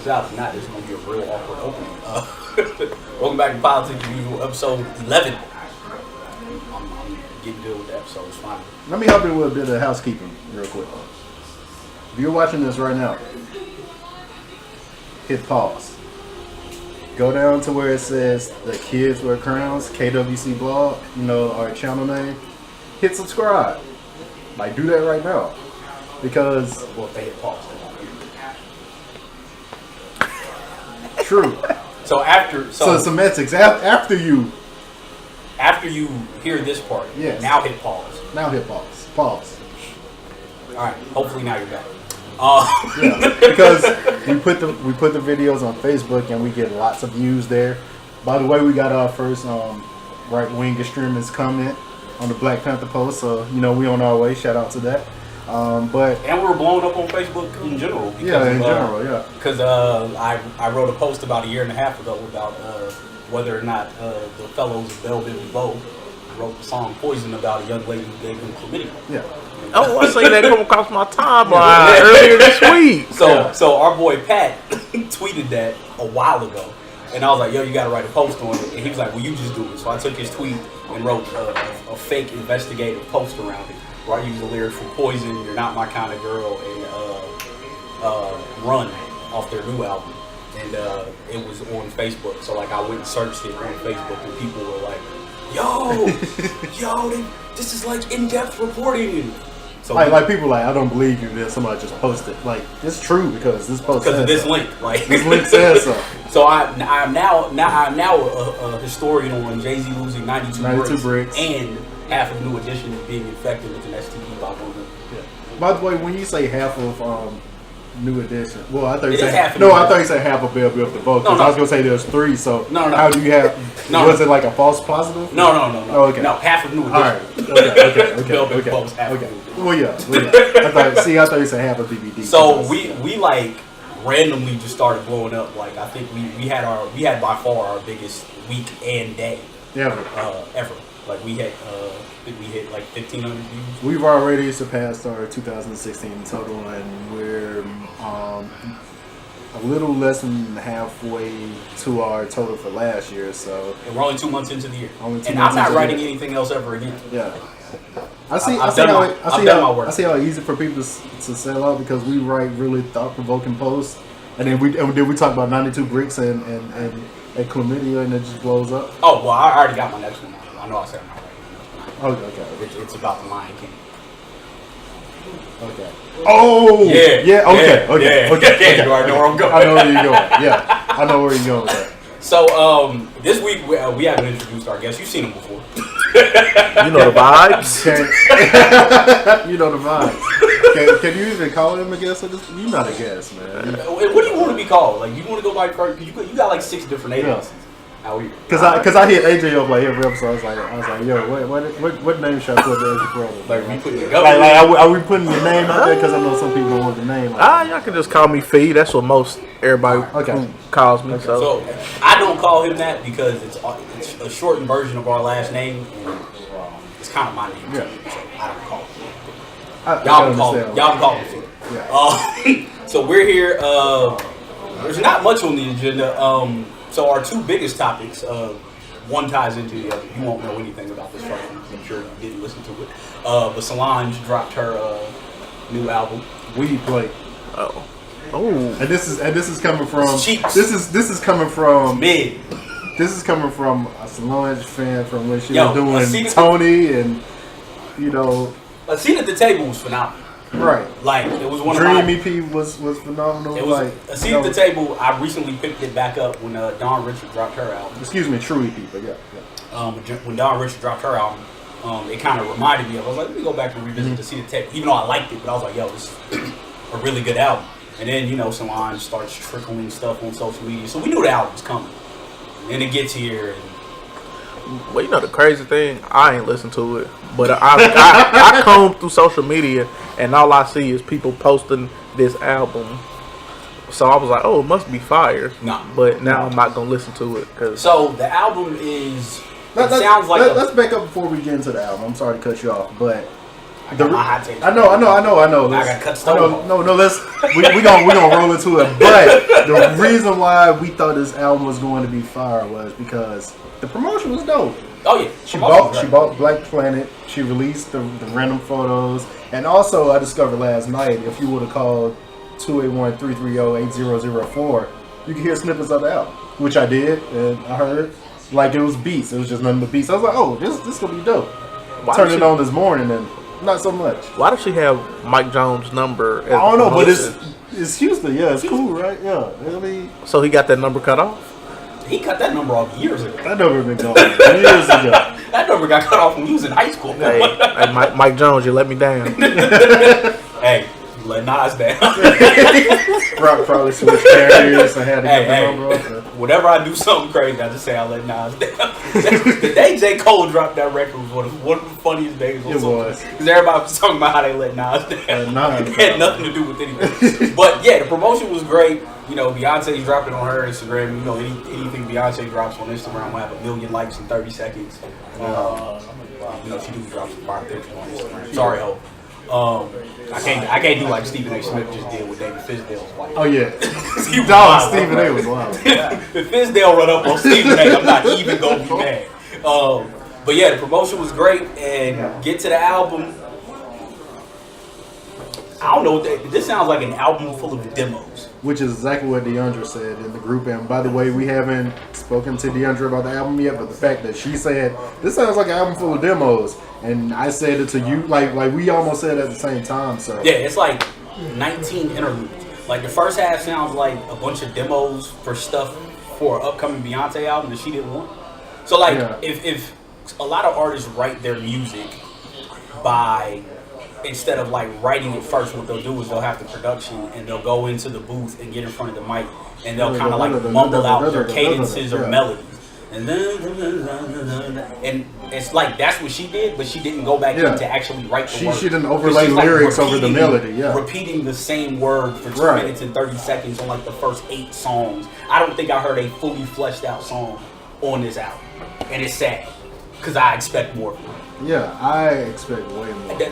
this out. If not, this is going to be a real awkward opening. Welcome back to Politics as Usual, episode 11. I'm getting good with the episode. It's fine. Let me help you with a bit of housekeeping real quick. If you're watching this right now, hit pause. Go down to where it says The Kids Wear Crowns, KWC blog, our channel name. Hit subscribe. Like, do that right now. Because... Well, if they hit pause, they won't hear. True. So semantics. After you hear this part, yes. Now hit pause. Now hit pause. Pause. All right. Hopefully now you're back. Yeah, because we put the videos on Facebook and we get lots of views there. By the way, we got our first right-wing extremist comment on the Black Panther post, so we on our way. Shout out to that. And we were blowing up on Facebook in general. Because I wrote a post about a year and a half ago about whether or not the fellows of Bell Biv DeVoe wrote the song "Poison" about a young lady who gave them chlamydia. Yeah. Oh, I seen that come across my timeline earlier this week. So our boy Pat tweeted that a while ago, and I was like, "Yo, you got to write a post on it." And he was like, "Well, you just do it." So I took his tweet and wrote a fake investigative post around it, where I used the lyrics from Poison, "You're Not My Kind of Girl," and "Run" off their new album, and it was on Facebook. So I went and searched it on Facebook, and people were like, "Yo, this is like in-depth reporting." So like people I don't believe you that somebody just posted. Like, it's true because this post because of this so. link. This link says so. So I'm now a historian on Jay-Z losing 92 bricks and half of New Edition being infected with an STD by one. Yeah. By the way, when you say half of New Edition, well, I thought you said half. I thought you said half of Bell Biv DeVoe. Because I was gonna say there's 3. So no. How do you have? Was it like a false positive? No. Oh, okay. No, half of New Edition. All right. Okay. Bell Biv DeVoe's half of New Edition. Well, yeah. I thought you said half of BBD. So we randomly just started blowing up. Like, I think we had by far our biggest week and day ever. Like we hit like 1,500 views. We've already surpassed our 2016 total, and we're a little less than halfway to our total for last year. So, and we're only 2 months into the year. And I'm not writing anything else ever again. Yeah. I see how easy for people to sell out because we write really thought-provoking posts, and then we talk about 92 bricks and chlamydia, and it just blows up. Oh well, I already got my next one. I know I said I'm not writing. Okay. It's about the Lion King. Okay. Oh yeah. Okay. You already know where I'm going. I know where you're going. Yeah, I know where you're going with that. So this week we haven't introduced our guest. You've seen him before. You know the vibes. You know the vibes. Can you even call him a guest? You're not a guest, man. What do you want to be called? Like, you want to go by first? You got like 6 different aliases out here. Because I hit AJ up like every episode. I was like, yo, what name should I put there as your brother? Like, we putting your are we putting your name out there? Because I know some people don't want the name. Y'all can just call me Phee. That's what most everybody calls me. Okay. So I don't call him that because it's a shortened version of our last name, and it's kind of my name. Yeah. So I don't call him. Y'all can call him Phee. Yeah. So we're here. There's not much on the agenda. So our 2 biggest topics, one ties into the other. You won't know anything about this first one. I'm sure you didn't listen to it. But Solange dropped her new album. We Play. Oh. And this is coming from Cheeks. This is coming from mid. This is coming from a Solange fan from when she was doing Tony and A Seat at the Table was phenomenal. Right. Like, it was one Dream of my... EP was phenomenal. It was A Seat at the Table. I recently picked it back up when Dawn Richard dropped her album. Excuse me, True EP, but yeah. When Dawn Richard dropped her album, it kind of reminded me of, I was like, let me go back and revisit the Seat at the Table. Even though I liked it, but I was like, yo, this is a really good album. And then, Solange starts trickling stuff on social media. So we knew the album was coming. And it gets here. Well, the crazy thing, I ain't listened to it. But I comb through social media, and all I see is people posting this album. So I was like, oh, it must be fire. No. But now I'm not going to listen to it. So the album is... Let's back up before we get into the album. I'm sorry to cut you off, but I got my hot takes. I know. I got cut stone. No. We gonna roll into it. But the reason why we thought this album was going to be fire was because the promotion was dope. Oh yeah, she bought Black Planet. She released the random photos, and also I discovered last night if you would have called 281-330-8004, you could hear snippets of the album, which I did, and I heard like it was beats. It was just nothing but beats. I was like, oh, this gonna be dope. Turned it on this morning and not so much. Why does she have Mike Jones' number? I don't know, but it's Houston. Yeah, it's cool, right? Yeah, I mean, so he got that number cut off. He cut that number off years ago. That number been gone years ago. That number got cut off when he was in high school. Hey, Mike Jones, you let me down. Hey, you let Nas down. Probably switched carriers. I had to get the number off. Whenever I do something crazy, I just say I let Nas down. The day J. Cole dropped that record was one of the funniest days. It was. Because everybody was talking about how they let Nas down. It had nothing to do with anything. But yeah, the promotion was great. You know, Beyonce's dropped it on her Instagram. You know, anything Beyonce drops on Instagram will have 1 million likes in 30 seconds. You know, she do drop some fire pictures on Instagram. Sorry, ho. I can't do like Stephen A. Smith just did with David Fisdale's wife. Oh yeah, Stephen A. was wild. If Fisdale run up on Stephen A., I'm not even gonna be mad. But yeah, the promotion was great, and get to the album. I don't know. This sounds like an album full of demos. Which is exactly what DeAndre said in the group. And by the way, we haven't spoken to DeAndre about the album yet, but the fact that she said, this sounds like an album full of demos. And I said it to you, like we almost said it at the same time. So yeah, it's like 19 interludes. Like the first half sounds like a bunch of demos for stuff for an upcoming Beyonce album that she didn't want. So like if a lot of artists write their music by... Instead of like writing it first, what they'll do is they'll have the production and they'll go into the booth and get in front of the mic and they'll kind of like mumble out their cadences or melodies. And it's like that's what she did, but she didn't go back in to actually write the words. She didn't overlay lyrics over the melody. Yeah, repeating the same word for 2 minutes and 30 seconds on like the first 8 songs. I don't think I heard a fully fleshed out song on this album, and it's sad because I expect more. Yeah, I expect way more. He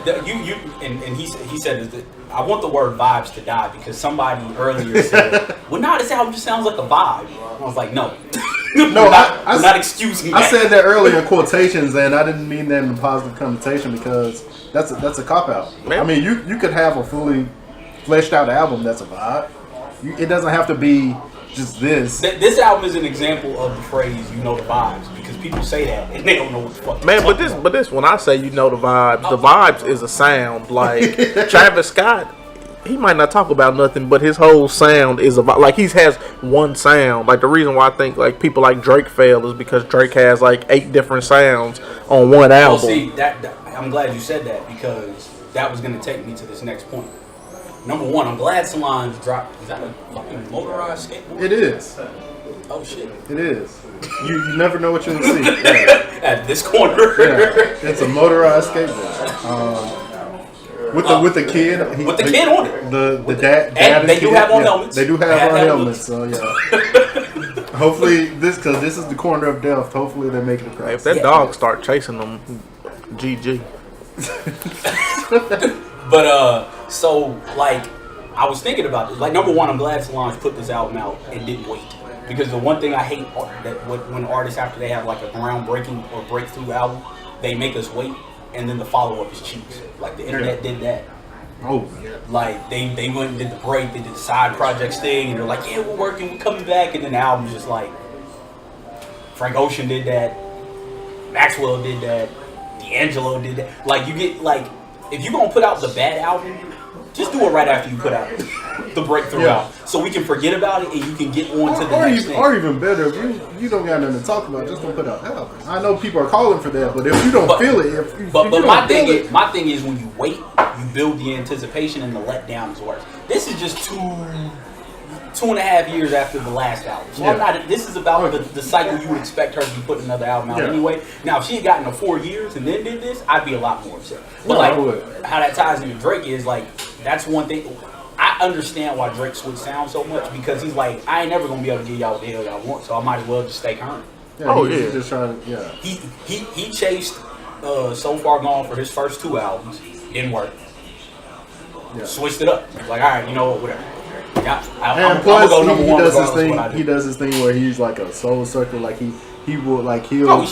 said that I want the word vibes to die because somebody earlier said, well, nah, this album just sounds like a vibe. I was like, no. I'm not excusing that. I said that earlier in quotations, and I didn't mean that in a positive connotation because that's a cop-out. I mean, you could have a fully fleshed out album that's a vibe. It doesn't have to be just this. This album is an example of the phrase, you know the vibes, because people say that and they don't know what the fuck. Man, but this when I say you know the vibes is a sound. Like Travis Scott, he might not talk about nothing, but his whole sound is about like he has one sound. Like the reason why I think like people like Drake fail is because Drake has like 8 different sounds on one album. Well, see, I'm glad you said that because that was going to take me to this next point. Number one, I'm glad Solange dropped. Is that a fucking motorized skateboard? It is. Oh shit! It is. You never know what you'll see. At this corner. It's a motorized skateboard. With the kid. With the kid on it. The dad. And they do have on helmets. They do have on helmets. So yeah. Hopefully because this is the corner of death. Hopefully they make it across. If that dog start chasing them, GG. But so like I was thinking about this. Like number one, I'm glad Solange put this album out and didn't wait. Because the one thing I hate when artists after they have like a groundbreaking or breakthrough album, they make us wait and then the follow up is cheeks. Like the internet did that. Oh yeah. Like they went and did the break, they did the side projects thing, and they're like, yeah, we're working, we're coming back, and then the album's just like Frank Ocean did that, Maxwell did that, D'Angelo did that. Like you get like if you're gonna put out the bad album, just do it right after you put out the breakthrough album, so we can forget about it and you can get on to the next thing. Or even better, if you don't got nothing to talk about, just don't put out albums. I know people are calling for that, but if you don't feel it, but my thing is when you wait, you build the anticipation and the letdown is worse. This is just 2.5 years after the last album. So this is about the cycle you would expect her to be putting another album out anyway. Now, if she had gotten to 4 years and then did this, I'd be a lot more upset. But how that ties into Drake is like, that's one thing. I understand why Drake switched sound so much because he's like, I ain't never going to be able to give y'all what the hell y'all want, so I might as well just stay current. He's just trying to, He chased So Far Gone for his first 2 albums. didn't work. Yeah. Switched it up. Like, all right, you know what, whatever. Yeah, and plus, I'm gonna go he does his thing. He does his thing where he's like a soul sucker. Like he will like he'll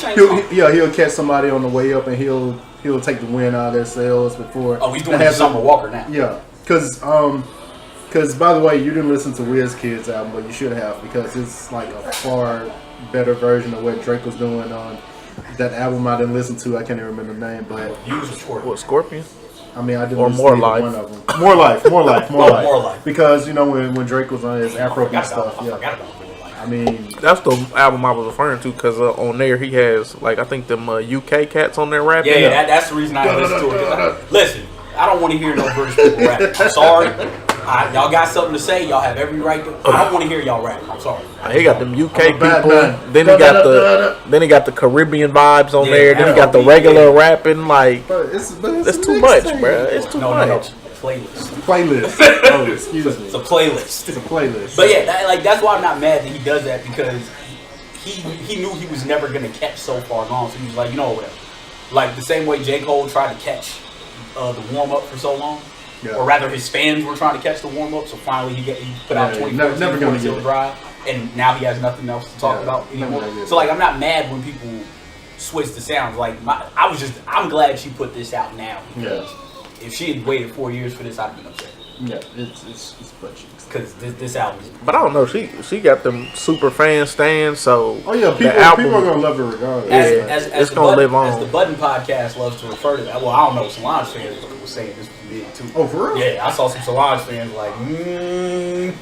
catch somebody on the way up and he'll take the win out of their sales before. Oh, he's doing the Summer Walker now. Yeah, because by the way, you didn't listen to Wizkid's album, but you should have, because it's like a far better version of what Drake was doing on that album I didn't listen to. I can't even remember the name, but what, Scorpion? I mean, I didn't or listen More to Life. One of them. More life. More life. Because you know when Drake was on his Afrobeat stuff, I mean, that's the album I was referring to, because on there he has like I think them UK cats on there rapping. Yeah, that's the reason I listen to it. Listen, I don't want to hear no British people rapping. I'm sorry. Y'all got something to say. Y'all have every right to. I don't want to hear y'all rapping. I'm sorry. He got them UK people. Then he got the Caribbean vibes on there. Then he got the regular rapping. Like, it's too much, bro. It's too much. Playlist. Oh, excuse me. It's a playlist. But yeah, that's why I'm not mad that he does that, because he knew he was never gonna catch so far gone. So he was like, you know, whatever. Like the same way J. Cole tried to catch the warm up for so long. Yeah. Or rather, his fans were trying to catch the warm up. So finally, he put out 24 Drive, and now he has nothing else to talk about anymore. So like, I'm not mad when people switch the sounds. Like I'm glad she put this out now, because if she had waited 4 years for this, I'd have been upset. Yeah, it's butt cheeks. Because this album is... But I don't know, she got them super fan stands, so... Oh yeah, people are going to love it regardless. It's going to live on. As the Button Podcast loves to refer to that. Well, I don't know, Solange fans were saying this big too. Oh, for real? Yeah, I saw some Solange fans like,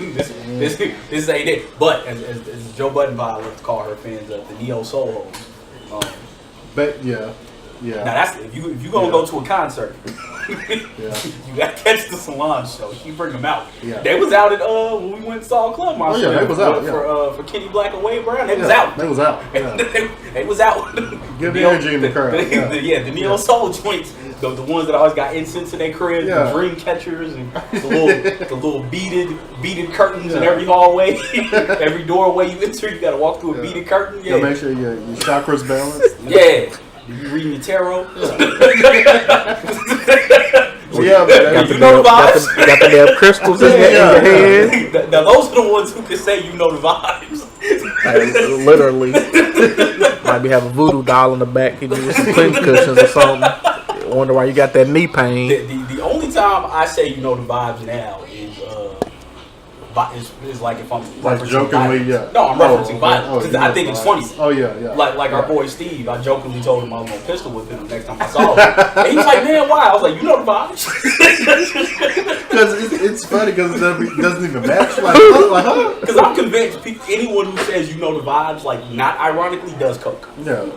this ain't it. But as Joe Budden loves to call her fans, the Neo Soul hoes. But yeah. Now that's if you gonna go to a concert, you gotta catch the Solange show. She bring them out. Yeah. They was out at when we went and saw Club Monster. Oh yeah, they was out for Kenny Black and Wade Brown. They was out. They was out. Yeah. they was out. Give the energy in the crowd. The Neo Soul joints, the ones that always got incense in their crib, the dream catchers and the little beaded curtains in every hallway, every doorway you enter, you gotta walk through a beaded curtain. Yeah, make sure your chakras balanced. Yeah. You reading the tarot? Yeah, man. You know the vibes. Got the damn crystals in your head. Now those are the ones who can say you know the vibes. Literally. Might be having a voodoo doll in the back, hitting you with some clinch cushions or something. Wonder why you got that knee pain. The only time I say you know the vibes now is like if I'm like jokingly, violence. No, I'm referencing violence because I think it's funny. Oh yeah. Like our boy Steve, I jokingly told him I was gonna pistol whip him next time I saw him, and he was like, "Man, why?" I was like, "You know the vibes." Because it's funny because it doesn't even match. Because I'm convinced anyone who says you know the vibes, like not ironically, does coke. Yeah.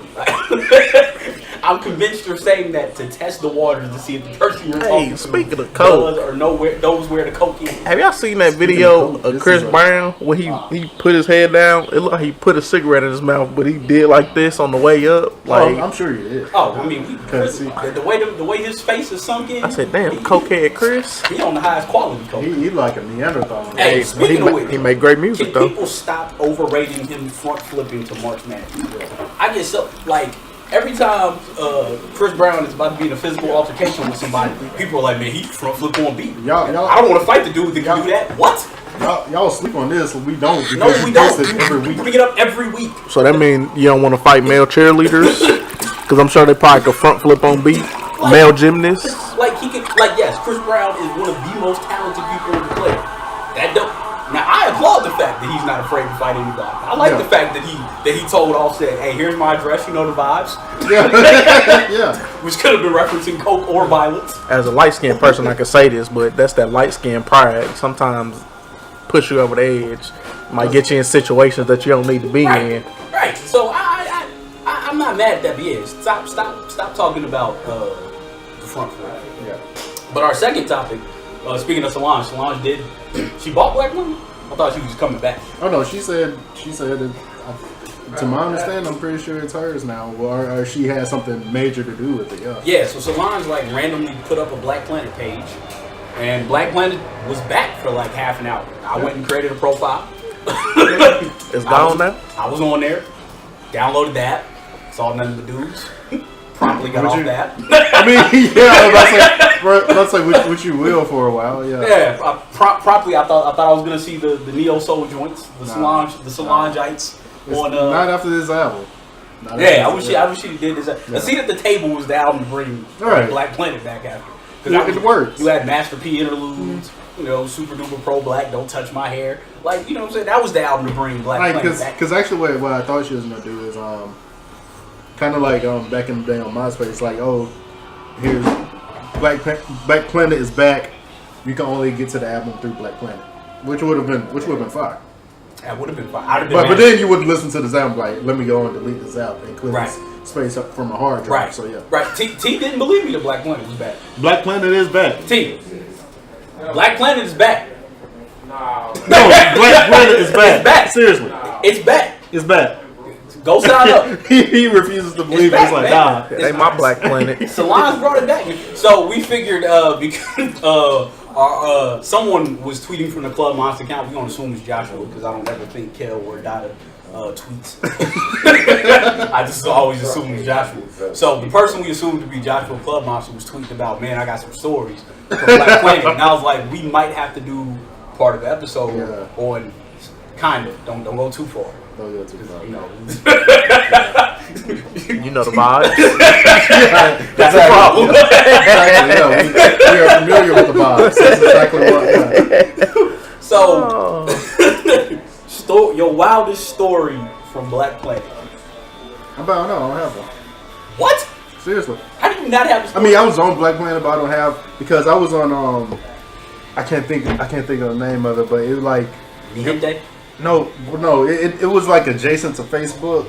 I'm convinced you're saying that to test the waters to see if the person you're talking to speaking of coke, or knows where the coke is. Have y'all seen that video of Chris Brown where he put his head down? It looked like he put a cigarette in his mouth, but he did like this on the way up. Like, I'm sure he did. Oh, I mean, the way his face is sunk in. I said, damn, cokehead Chris. He on the highest quality coke. He like a Neanderthal. Hey, speaking of which, he made great music though. People stop overrating him front flipping to March Madness. I get so like. Every time Chris Brown is about to be in a physical altercation with somebody, people are like, "Man, he front flip on beat." I don't want to fight the dude that can do that. What? Y'all sleep on this? We don't. No, we don't. We bring it up every week. So that means you don't want to fight male cheerleaders? Because I'm sure they probably could front flip on beat. Male gymnasts. Like he could. Like yes, Chris Brown is one of the most talented people in the play. That don't. Now I applaud the fact that he's not afraid to fight anybody. I like the fact that he told Offset, "Hey, here's my address. You know the vibes." Yeah. Which could have been referencing coke or violence. As a light skinned person, I can say this, but that's that light skinned pride. Sometimes push you over the edge. Might get you in situations that you don't need to be in. Right. So I'm not mad at that. But yeah, stop talking about the front foot. Yeah. But our second topic. Speaking of Solange did. She bought Black Women? I thought she was just coming back. Oh no, she said that. To my understanding, I'm pretty sure it's hers now, or she has something major to do with it. Yeah. So Solange like randomly put up a Black Planet page, and Black Planet was back for like half an hour. I went and created a profile. It's gone now. I was on there, downloaded that, saw none of the dudes. Promptly promptly got off that. I mean, yeah, that's like what you will for a while, yeah. Yeah, promptly I thought I was gonna see the neo soul joints, the Solangites on. Not after this album. I wish she did this. Yeah. A Seat at the Table was the album to bring Black Planet back after. It works. You had Master P interludes. You know, Super Duper Pro Black, Don't Touch My Hair. Like, you know what I'm saying? That was the album to bring Black Planet back. Because actually what I thought she was going to do is kind of like back in the day on MySpace, like, oh, here's Black Planet is back. You can only get to the album through Black Planet. Which would have been fire. That would have been fire. But then you would listen to this album like, let me go and delete this album and clear this space up from a hard drive. Right. So yeah. Right. T didn't believe me that Black Planet was back. Black Planet is back. T. Black Planet is back. No, Black Planet is back. It's back. Seriously. It's back. It's back. Go sign up. He refuses to believe it. He's like, nah. They my Black Planet. Solange brought it back. So we figured because someone was tweeting from the Club Monster account. We're going to assume it's Joshua because I don't ever think Kel or Dada tweets. I just always assume it's Joshua. So the person we assumed to be Joshua Club Monster was tweeting about, man, I got some stories from Black Planet. And I was like, we might have to do part of the episode on kind of. Don't go too far. Don't go too far. You know. You know the vibes. That's a problem. Exactly, we are familiar with the vibes. That's exactly what. So, your wildest story from Black Planet. I don't have one. What? Seriously. How do you not have a story? I mean, I was on Black Planet, but I don't have because I was on I can't think of the name of it, but it was like Niente? No, it was like adjacent to Facebook.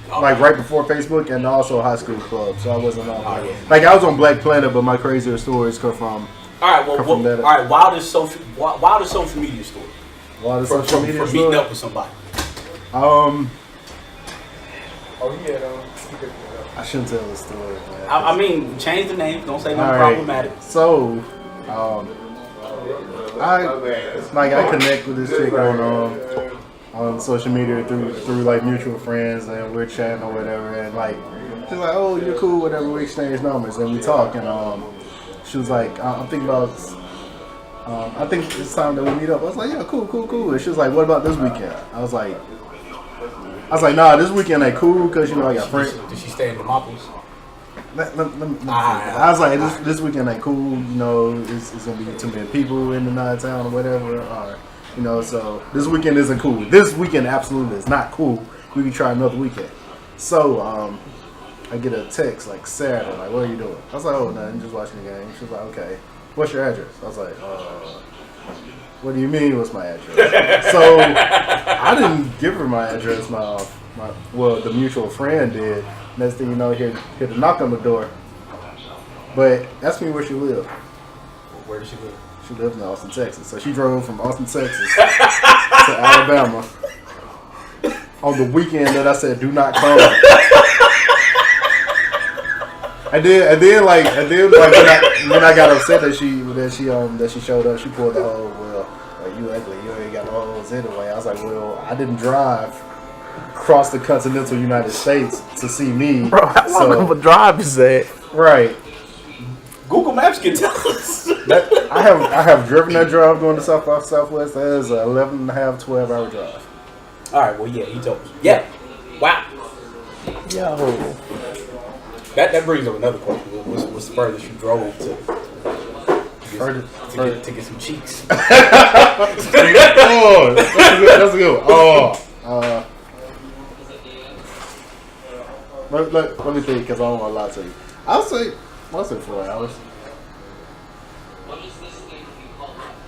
Like right before Facebook and also High School Club, so I wasn't on. Like I was on Black Planet, but my crazier stories come from. All right. Wildest social media story. Wildest social media for story. Meeting up with somebody. I shouldn't tell the story. Man. I mean, change the name. Don't say nothing problematic. So, I connect with this chick on social media through like mutual friends, and we're chatting or whatever, and like she's like, oh, you're cool, whatever. We exchange numbers and we talk, and she was like, I'm thinking about I think it's time that we meet up. I was like, yeah, cool. And she was like, what about this weekend? I was like, nah, this weekend ain't cool because I got friends. Did she stay in Demopolis? I was like, this weekend ain't cool. It's gonna be too many people in the night town or whatever. Or, so this weekend isn't cool. This weekend absolutely is not cool. We can try another weekend. So I get a text like Saturday, like, what are you doing? I was like, oh, nothing, just watching the game. She was like, okay, what's your address? I was like, what do you mean, what's my address? So I didn't give her my address. The mutual friend did. Next thing you know, hit a knock on the door. But ask me where she lived. Where does she live? She lives in Austin, Texas. So she drove from Austin, Texas to Alabama on the weekend that I said, do not come. And then when I got upset that she showed up, she pulled the whole, you ugly, you ain't got no hoes anyway. I was like, well, I didn't drive across the continental United States to see me. Bro, how long of a drive is that? Right. Google Maps can tell us. I have driven that drive going to South by Southwest. That is an 11 and a half, 12-hour drive. All right, well, yeah, he told us. Yeah. Wow. Yo. That brings up another question. What's the furthest you drove to get some cheeks? Oh, that's a good one. Let me think, because I don't want to lie to you. I'll say 4 hours.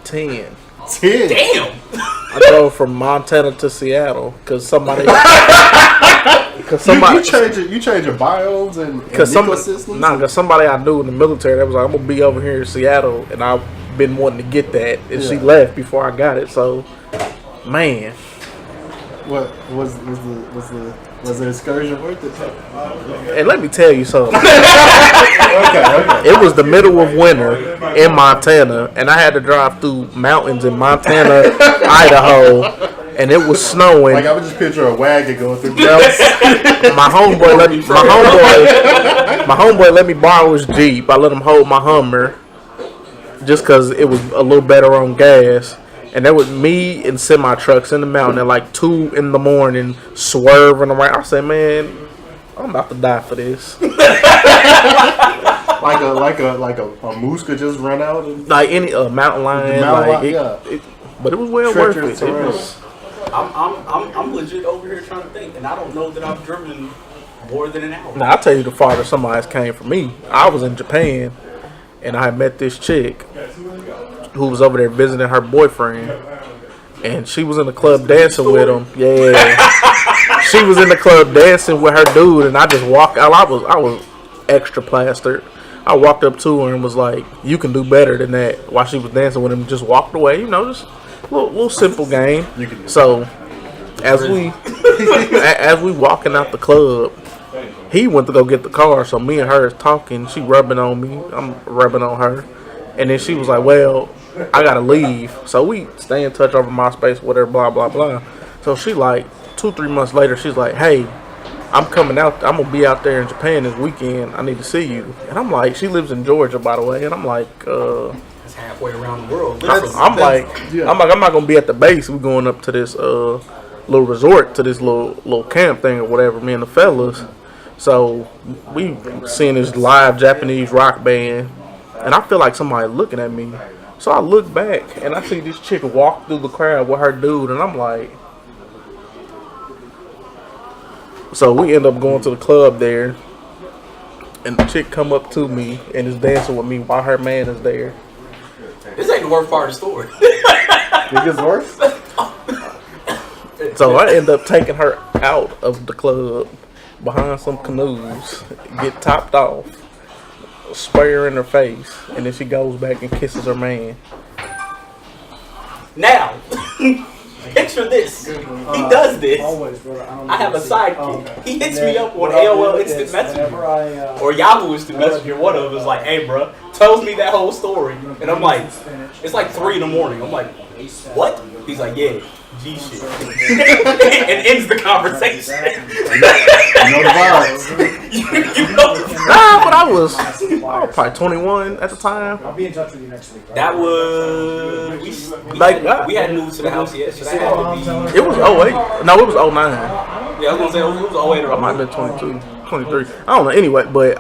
10. 10? Damn! I drove from Montana to Seattle because somebody. You change your biomes and ecosystems? Because somebody I knew in the military that was like, I'm going to be over here in Seattle, and I've been wanting to get that. And she left before I got it, so, man. What was the excursion worth it? And let me tell you something. Okay. It was the middle of winter in Montana, and I had to drive through mountains in Montana, Idaho, and it was snowing. Like I would just picture a wagon going through Dallas. My homeboy let me borrow his Jeep. I let him hold my Hummer just because it was a little better on gas. And there was me and semi trucks in the mountain at like 2 in the morning, swerving around. I said, man, I'm about to die for this. like a moose could just run out and like any mountain lion. But it was well worth it. I'm legit over here trying to think, and I don't know that I've driven more than an hour. Now I'll tell you the farthest somebody's came for me. I was in Japan, and I met this chick who was over there visiting her boyfriend, and she was in the club dancing with him. Yeah, she was in the club dancing with her dude, and I just walked out. I was extra plastered. I walked up to her and was like, "You can do better than that." While she was dancing with him, just walked away. You know, just a little simple game. So as we walking out the club, he went to go get the car. So me and her is talking. She rubbing on me. I'm rubbing on her, and then she was like, "Well, I gotta leave." So we stay in touch over MySpace, whatever, blah blah blah. So she like 2-3 months later, she's like, "Hey, I'm coming out. I'm gonna be out there in Japan this weekend. I need to see you." And I'm like, she lives in Georgia, by the way. And I'm like, it's halfway around the world. I'm not gonna be at the base. We're going up to this little resort, to this little camp thing or whatever. Me and the fellas. So we seeing this live Japanese rock band, and I feel like somebody looking at me. So I look back and I see this chick walk through the crowd with her dude, and I'm like. So we end up going to the club there, and the chick come up to me and is dancing with me while her man is there. This ain't the worst part of the story. It gets worse. So I end up taking her out of the club behind some canoes, get topped off, spray her in her face, and then she goes back and kisses her man. Now. Picture this. He does this. I have a sidekick. He hits me up on AOL Instant Messenger or Yahoo Instant Messenger. One of them is like, "Hey, bro," tells me that whole story, and I'm like, it's like 3 in the morning. I'm like, what? He's like, "Yeah, G shit," and ends the conversation. You know the vibes. Nah, but I was probably 21 at the time. I'll be in touch with you next week. Right? That was we hadn't moved to the house yet, so that had to be. It was 08. No, it was 09. Yeah, I was gonna say it was 08 or I might have been 22, 23. I don't know. Anyway, but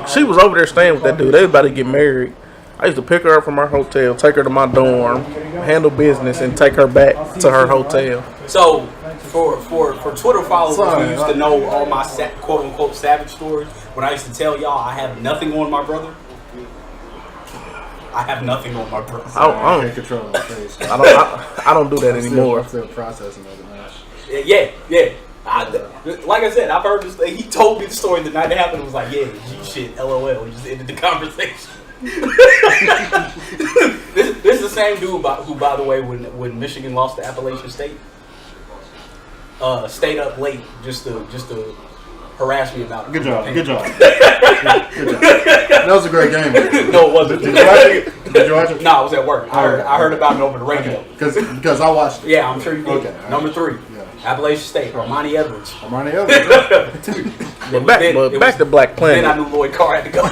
she was over there staying with that dude. They was about to get married. I used to pick her up from her hotel, take her to my dorm, handle business, and take her back to her hotel. So, for Twitter followers who used to know all my quote unquote savage stories, when I used to tell y'all I have nothing on my brother, I have nothing on my brother. I don't control my face. I don't do that anymore. I'm still processing it, man. Yeah. Like I said, I've heard this. He told me the story the night it happened. It was like, "Yeah, G shit, LOL." He just ended the conversation. This is the same dude who, by the way, when Michigan lost to Appalachian State, stayed up late just to harass me about it. Good job. That was a great game. No, it wasn't. Did you watch it? No, I was at work. I heard about it over the radio. Because I watched it. Yeah, I'm sure you did. Okay, Number 3, Appalachian State, Armani Edwards. Back to Black Planet. Then I knew Lloyd Carr had to go.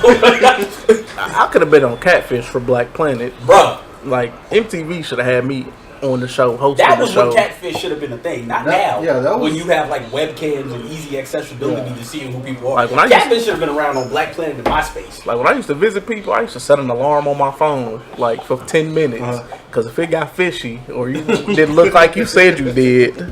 I could have been on Catfish for Black Planet. Bruh. Like, MTV should have had me on the show, hosting that the was show. when Catfish should have been a thing, not now. Yeah, that was when you have like webcams and easy accessibility to seeing who people are. Like when Catfish should have been around on Black Planet and MySpace. Like when I used to visit people, I used to set an alarm on my phone like for 10 minutes. Because if it got fishy or you didn't look like you said you did,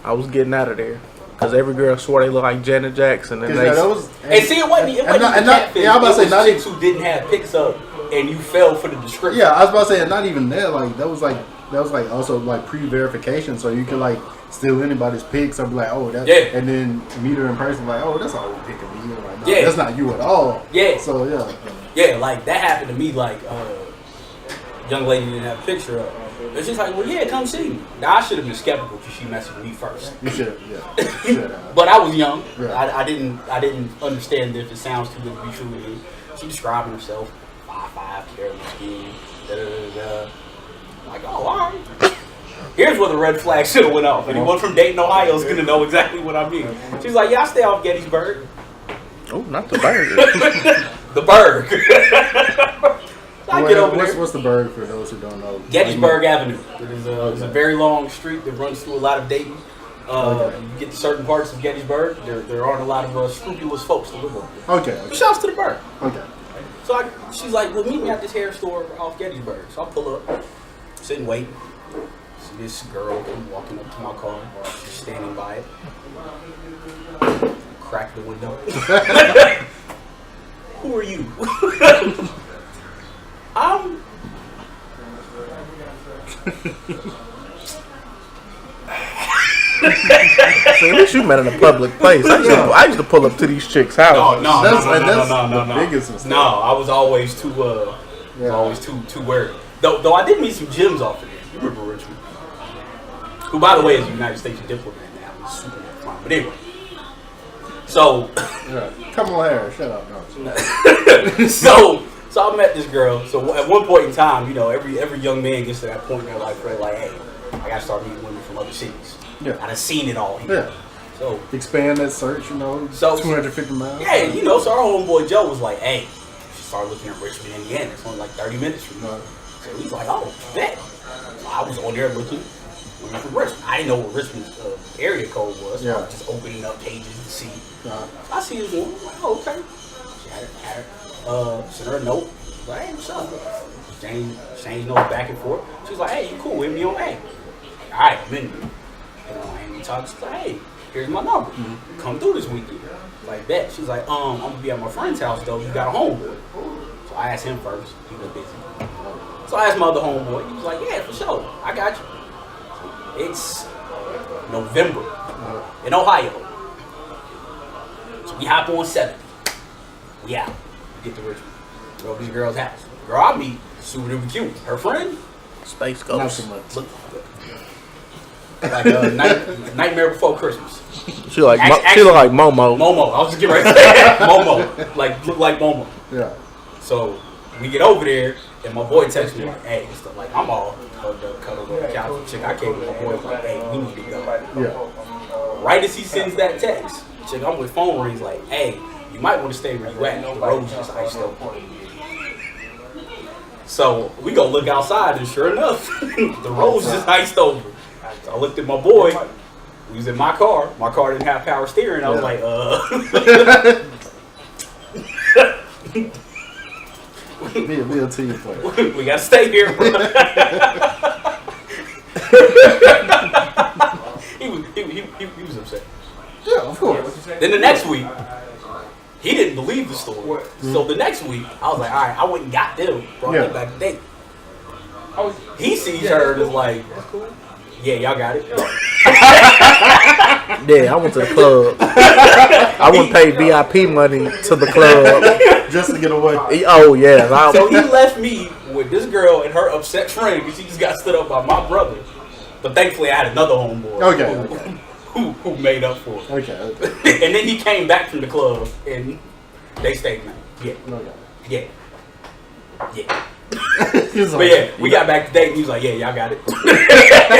I was getting out of there. Because every girl swore they looked like Janet Jackson. And see, it wasn't Catfish. Yeah, I was about to say, not chicks who didn't have pics up and you fell for the description. Yeah, I was about to say, and not even that. Like that was like also like pre-verification, so you could like steal anybody's pics. I'd be like, oh, that's and then meet her in person, like, oh, that's an old pic of me. Like, no, that's not you at all. Yeah. So yeah, like that happened to me. Like young lady didn't have a picture of. It's just like, well, yeah, come see me. Now I should have been skeptical because she messed with me first. You should, But I was young. Yeah. I didn't understand if it sounds too good to be true to me. She describing herself 5'5", carrying skin, da da da da. Like, oh, all right. Here's where the red flag should have went off. Anyone from Dayton, Ohio is going to know exactly what I mean. She's like, yeah, I stay off Gettysburg. Oh, not the burger. The Berg. I get over there. What's the Berg for those who don't know? Gettysburg Avenue. It is a very long street that runs through a lot of Dayton. You get to certain parts of Gettysburg, there aren't a lot of scrupulous folks to live over. Okay. But shouts to the Berg. Okay. So she's like, well, meet me at this hair store off Gettysburg. So I pull up, sit and wait. See this girl come walking up to my car. She's standing by it. Crack the window. Who are you? I'm... See, at least you met in a public place. I used to pull up to these chicks' houses. No. Biggest mistake. No, I was always too wary. Though I did meet some gems off of there. You remember Richmond? Who, by the way, is a United States diplomat now. He's super fine. But anyway. So. Come on, Harris. Shut up. No. So I met this girl. So at one point in time, every young man gets to that point in their life where they're like, hey, I got to start meeting women from other cities. Yeah. I done seen it all here. Yeah. So expand that search, so 250 miles. Yeah, so our homeboy Joe was like, hey, you should start looking at Richmond, Indiana. It's only like 30 minutes from me. So he's like, oh, bet. So I was on there looking for Richmond. I didn't know what Richmond's area code was. So I was just opening up pages to see. I see this one. I'm like, oh, okay. She had her sent her a note. Like, hey, what's up? Exchange notes back and forth. She's like, hey, you cool with me on A? All right, I'm in. And we talked. She's like, hey, here's my number. Come through this weekend. Like that. She's like, I'm gonna be at my friend's house though. You got a homeboy. So I asked him first. He was busy. So I asked my other homeboy. He was like, yeah, for sure. I got you. It's November in Ohio. So we hop on 70. We out. We get to Richmond. Go to this girl's house. Girl I meet, super duper cute. Her friend, Space Ghost. Not so much. Like Nightmare Before Christmas. She look like Momo. Momo. I was just getting ready to say that. Momo. Look like Momo. Yeah. So we get over there, and my boy texts me like, hey, I'm all cuddled on the couch. Chick, I came with my boy like, hey, we need to go. Yeah. Right as he sends that text, chick, I'm with phone rings like, hey, you might want to stay where you at. The road's just iced over. So we go look outside, and sure enough, the road's just iced over. So I looked at my boy. He was in my car. My car didn't have power steering. I was like, Be a team player. we gotta stay here, bro. he was upset. Yeah, of course. Then the next week, he didn't believe the story. So the next week, I was like, all right, I went and got them. Brought them back to date. He sees her and is like, yeah, y'all got it. Yeah, I went to the club. I wouldn't pay VIP money to the club just to get away. Oh yeah. So he left me with this girl and her upset friend because she just got stood up by my brother. But thankfully, I had another homeboy. Who made up for it. Okay. And then he came back from the club and they stayed now. Yeah. But yeah, we got back to date and he was like, yeah, y'all got it.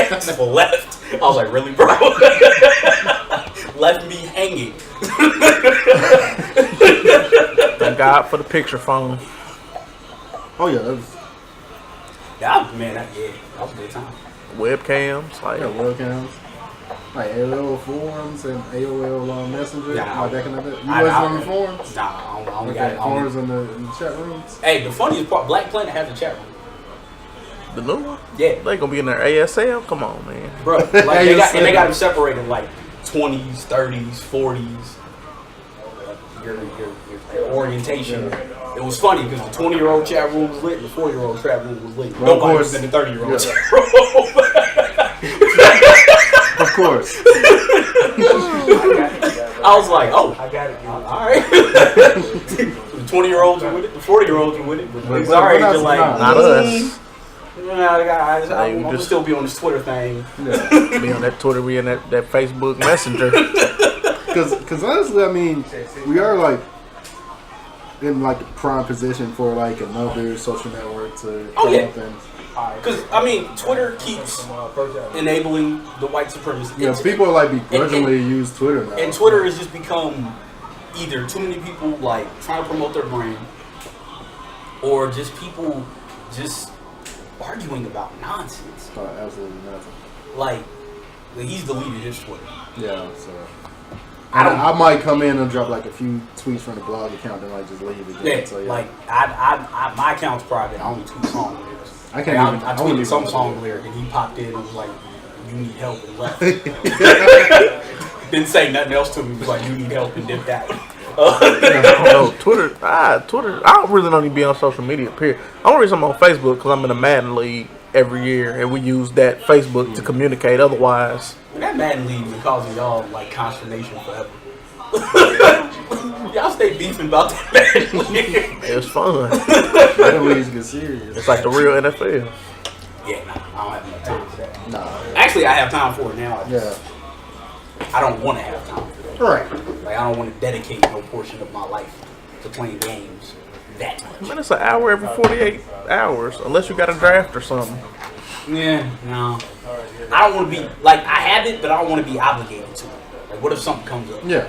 Just left. I was like, really, bro? Left me hanging. Thank God for the picture phone. Oh yeah, that was a good time. Webcams, like webcams. Like AOL forums and AOL Messenger. Nah, back in the day. You wasn't on the forums? Nah, I only got it. Forums in the chat rooms. Hey, the funniest part, Black Planet has a chat room. the new one? Yeah. They gonna be in their ASL? Come on, man. Bro, like they got them separated like 20s, 30s, 40s. Your orientation. It was funny because the 20-year-old chat room was lit and the 40-year-old chat room was lit. Well, nobody was in the 30-year-old chat room. Of course. I was like, oh, I got it. All right. The 20-year-olds are with it, the 40-year-olds are with it, but it's already just like, not us. I'm gonna still be on this Twitter thing. Yeah. Be on that Twitter, be in that Facebook Messenger. Because honestly, I mean, we are like in like the prime position for like another social network to come up Because, I mean, Twitter keeps enabling the white supremacy. Yeah, people like begrudgingly use Twitter now. And Twitter has just become either too many people like trying to promote their brand, or just people just arguing about nonsense. Oh, absolutely nothing. Like he's deleted his Twitter. Yeah, so I might come in and drop like a few tweets from the blog account and like just leave again. Yeah, So, yeah. like I my account's private. I only tweet song lyrics. I can't like, even. I tweeted some song lyric and he popped in and was like, "You need help," and left. Didn't say nothing else to me. He was like, "You need help," and dipped out. No, Twitter. I don't really don't even be on social media. Period. I only reason I'm on Facebook because I'm in a Madden league every year, and we use that Facebook to communicate. Otherwise, that Madden league is causing y'all like consternation forever. Y'all stay beefing about that Madden league. it's fun. Madden leagues get serious. It's like the real NFL. Yeah, nah, I don't have enough time for that. Nah. Actually, I have time for it now. Yeah. I don't want to have time for it. Right. Like I don't want to dedicate no portion of my life to playing games that much. Man, it's an hour every 48 hours, unless you got a draft or something. Yeah, no. I don't want to be like I have it, but I don't want to be obligated to it. Like, what if something comes up? Yeah.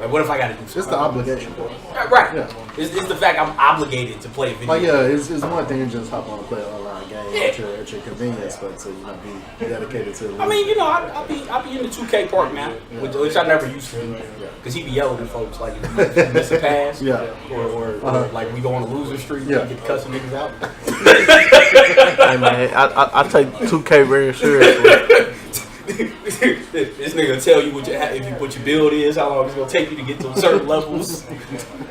Like, what if I got to do something? It's the obligation part. Right. Yeah. It's the fact I'm obligated to play a video. Like, yeah, it's one thing to just hop on and play an online game at your convenience, but to be dedicated to it. I mean, I'll be in the 2K park now, which I never used to do. Because he be yelling at folks like, if you miss a pass, or like we go on a loser streak, you get cussing niggas out. Hey, man, I take 2K very seriously. This nigga will tell you what your build is, how long it's gonna take you to get to certain levels.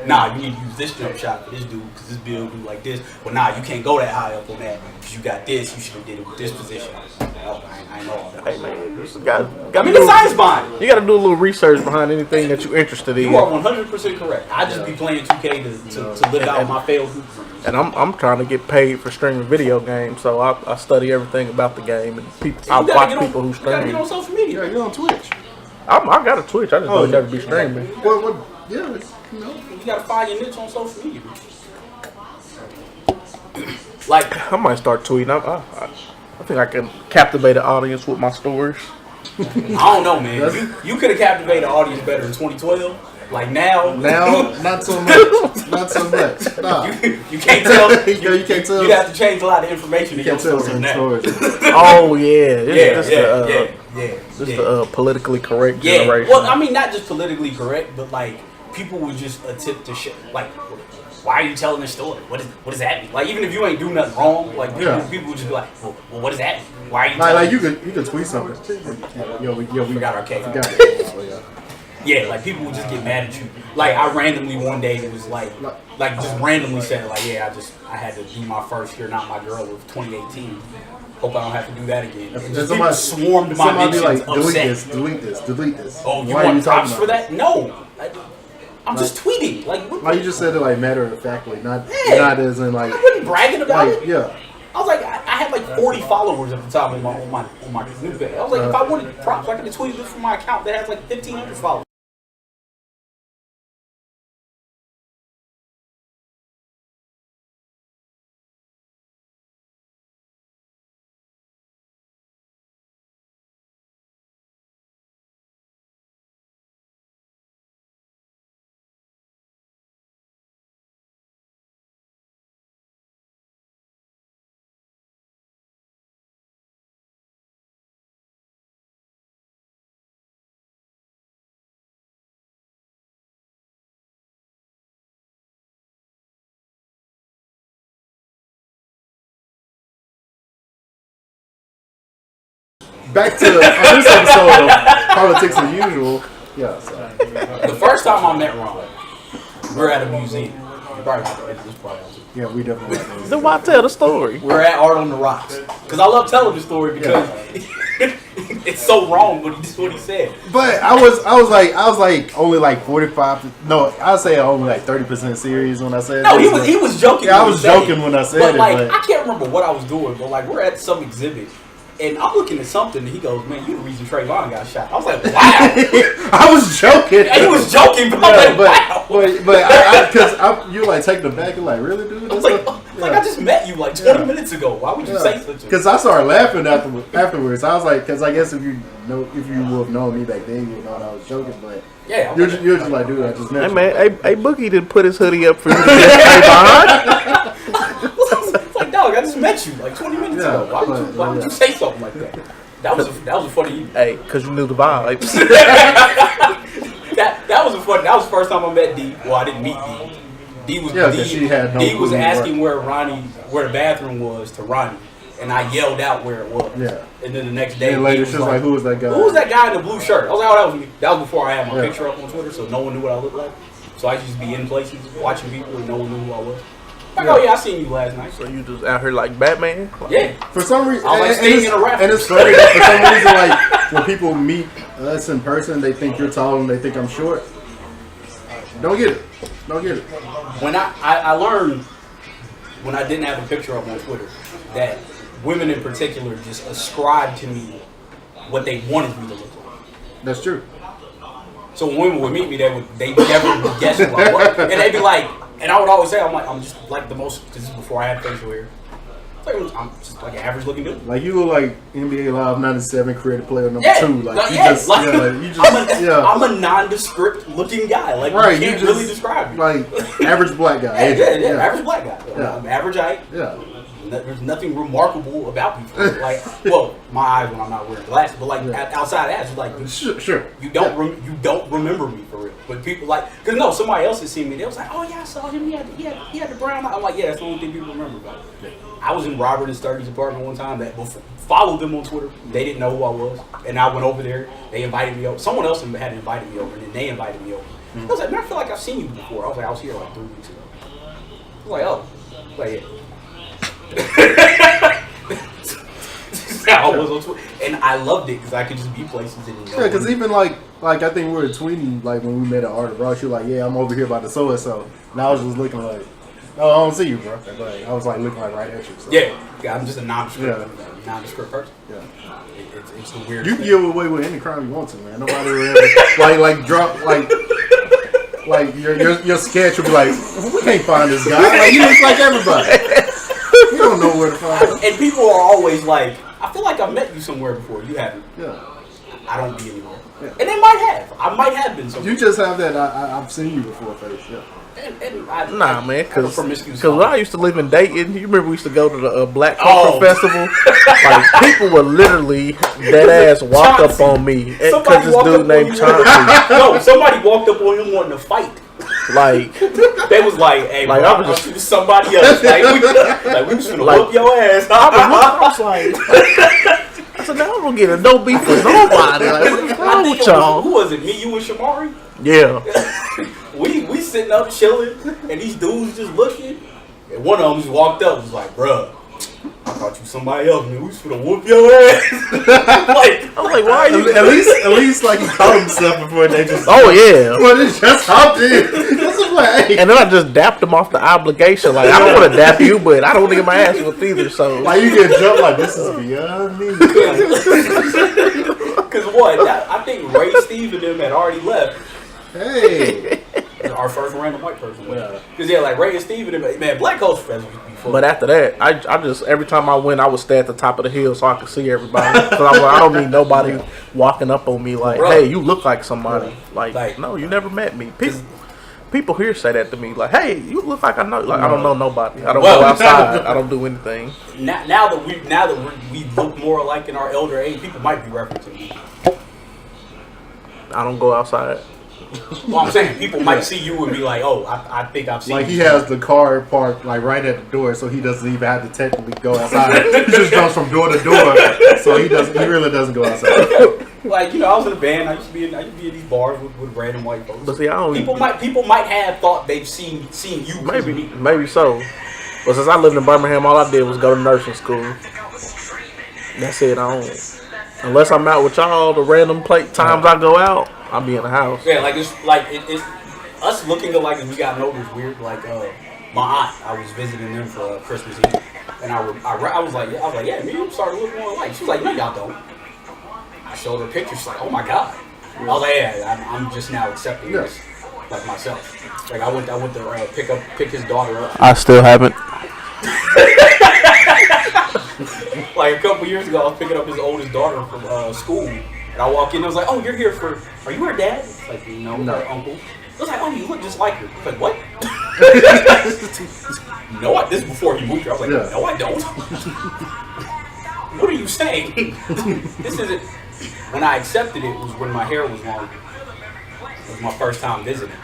Nah, you need to use this jump shot for this dude because this build do like this. Well, nah, you can't go that high up on that because you got this. You should have did it with this position. I know all that. Hey, man, you the science behind it. You got to do a little research behind anything that you're interested in. You are 100% correct. I just be playing 2K to live out my failed hoop dreams. And I'm trying to get paid for streaming video games, so I study everything about the game and I watch people who stream. You gotta get on social media. Yeah, you're on Twitch. I got a Twitch. I just don't have to be streaming. What? Yeah, You gotta find your niche on social media. Like, I might start tweeting. I think I can captivate the audience with my stories. I don't know, man. You could have captivated the audience better in 2012. Like now, not so much. Not so much. Nah. You can't tell. You can't tell. You have to change a lot of information in your story now. Oh yeah, This the politically correct Yeah. generation. Well, I mean, not just politically correct, but like people would just attempt to like. Why are you telling this story? What does that mean? Like, even if you ain't do nothing wrong, like people would just be like, well, what does that mean? Why are you? Like you could tweet something. We forgot our cake. Yeah. Yeah, like people would just get mad at you. Like I randomly one day it was like just randomly said like, yeah, I had to do my first You're Not My Girl of 2018. Hope I don't have to do that again. And just people swarmed my mentions like, upset. delete this. Oh, you want props for that? No. I'm just tweeting. Like you just said it like matter of factly, not as in like. I wasn't bragging about it. Yeah. I was like, I had like 40 followers at the time on my new page. I was like, if I wanted props, I could have tweeted this from my account that has like 1,500 followers. Back to this episode of Politics as Usual. Yeah. So. The first time I met Ron, we were at a museum. You probably not the end of this part. Yeah, we definitely. Then why tell the story? We're at Art on the Rocks because I love telling the story because it's so wrong what he said. But I was like only like 45. No, I'd say only like 30% serious when I said. No, he was joking. Yeah, I was joking when I said but it. Like, but I can't remember what I was doing, but like we're at some exhibit. And I'm looking at something, and he goes, "Man, you the reason Trayvon got shot." I was like, "Wow." I was joking. And he was joking, but I was like, "Wow." Because you like take the back and like, really, dude? I just met you like 20 minutes ago. Why would you say such a? Because I started laughing afterwards. I was like, because I guess if you would have known me back then, you would know that I was joking. But yeah, you're just like, dude, I just met you. Hey man, hey Boogie didn't put his hoodie up for you to stay behind. It's like, dog, I just met you like 20 minutes ago. Why would you say something like that? That was a funny. Hey, because you knew the vibes. That was the first time I met D. Well, I didn't meet D. D was asking where the bathroom was to Ronnie, and I yelled out where it was. Yeah. And then the next day, and later she was like, "Who was that guy? Who was that guy in the blue shirt?" I was like, "Oh, that was me." That was before I had my picture up on Twitter, so no one knew what I looked like. So I used to be in places watching people, and no one knew who I was. Like, oh yeah, I seen you last night. So you just out here like Batman? Yeah. For some reason, I was like staying in a raft. And it's funny that for some reason, like when people meet us in person, they think you're tall and they think I'm short. Don't get it. When I learned when I didn't have a picture up on Twitter that women in particular just ascribed to me what they wanted me to look like. That's true. So when women would meet me, they never would guess who I was, and they'd be like, and I would always say, I'm just like the most. This is before I had facial hair. I'm just like an average looking dude. Like you look like NBA Live '97 creative player number 2. Like I'm a nondescript looking guy. Like you can't really describe me. Like average black guy. Yeah, average black guy. Yeah. I'm average height. Yeah. There's nothing remarkable about me. Like, well, my eyes when I'm not wearing glasses, but like outside of that, it's like sure. You don't remember me for real. But people like, cause no, somebody else had seen me. They was like, oh yeah, I saw him. He had the brown eye. I'm like, yeah, that's the only thing people remember about me. I was in Robert and Sturdy's apartment one time. That followed them on Twitter. They didn't know who I was, and I went over there. They invited me over. Someone else had invited me over, and then they invited me over. I was like, man, I feel like I've seen you before. I was like, I was here like 3 weeks ago. I was like, oh, like yeah. I was on Twitter, and I loved it because I could just be places and because even like I think we were tweeting like when we met at Art of Rock, she was like, yeah, I'm over here by the so and so, and I was just looking like, oh, I don't see you, bro. Like, I was like looking like right at you. So. Yeah, I'm just a nondescript person. Yeah, it's the weirdest. You can get away with any crime you want to, man. Nobody will ever like drop like your sketch will be like, we can't find this guy. Like, you look like everybody. You don't know where to find him. And people are always like, I feel like I've met you somewhere before. You haven't. Yeah. I don't be anywhere. Yeah. And they might have. I might have been somewhere. You just have that I've seen you before face. Yeah. Nah, man, because when I used to live in Dayton, you remember we used to go to the Black Culture Festival? Like, people would literally dead ass walk up on me because this dude named Chauncey. No, somebody walked up on him wanting to fight. Like, they was like, hey, like, bro, I want you to somebody else. Like, we was finna whoop your ass. I was like, I said, now I'm gonna get a no beef with nobody. Like, what's wrong with y'all? Who was it? Me, you, and Shamari? Yeah. we sitting up chilling, and these dudes just looking. And one of them just walked up and was like, bruh, I thought you somebody else, man. We was finna whoop your ass. I'm like, why are you? At least, like he called himself before they just. Oh yeah. Well, they just hopped in. And then I just dapped him off the obligation. Like, I don't want to dap you, but I don't want to get my ass whipped either. So, like, you get jumped like this is beyond me. Because what? I think Ray, Steve, and them had already left. Hey. Our first random white person. Because like Ray and Steve and them, man, Black Culture Fest used to be fun. But after that, I just every time I went, I would stay at the top of the hill so I could see everybody. Because I'm like, I don't need nobody walking up on me like, hey, you look like somebody. Like, no, you never met me. People here say that to me, like, hey, you look like I know. Like, I don't know nobody. I don't go outside. I don't do anything. Now that we look more alike in our elder age, people might be referencing me. I don't go outside. Well, I'm saying people might see you and be like, "Oh, I think I've seen." Like he has the car parked like right at the door, so he doesn't even have to technically go outside. He just goes from door to door, so he really doesn't go outside. Like, you know, I was in a band. I used to be in these bars with random white folks. But see, people might have thought they've seen you. Maybe so. But since I lived in Birmingham, all I did was go to nursing school. That's it. Unless I'm out with y'all, the random times I go out, I'll be in the house. Yeah, like it's us looking alike as we got older is weird. Like my aunt, I was visiting them for Christmas Eve, and I was like, yeah, me and you started looking more alike. She was like, no, y'all don't. I showed her pictures. She's like, oh my god. I was like, yeah, I'm just now accepting this. like myself. Like I went to pick his daughter up. I still haven't. Like a couple years ago, I was picking up his oldest daughter from school, and I walk in. And I was like, "Oh, you're here for? Are you her dad?" It's like, no, her uncle. I was like, "Oh, you look just like her." I was like, "What?" No, this is before he moved here. I was like, "No, I don't." What are you saying? This isn't. When I accepted it was when my hair was long. It was my first time visiting,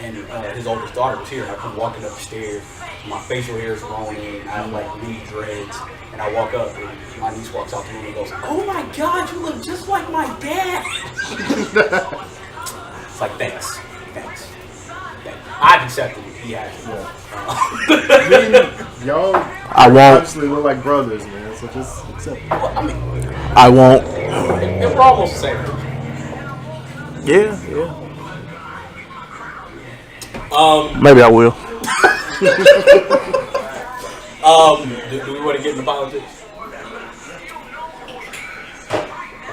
and his oldest daughter was here. And I come walking up the stairs. My facial hair is grown in. I have like mini dreads. And I walk up, and my niece walks out to me and goes, "Oh my God, you look just like my dad." It's like, thanks. I've accepted it. He has. Y'all I won't. obviously look like brothers, man. So just accept it. Well, I mean, I won't. we're almost the same. Yeah. Maybe I will. Do we want to get into politics?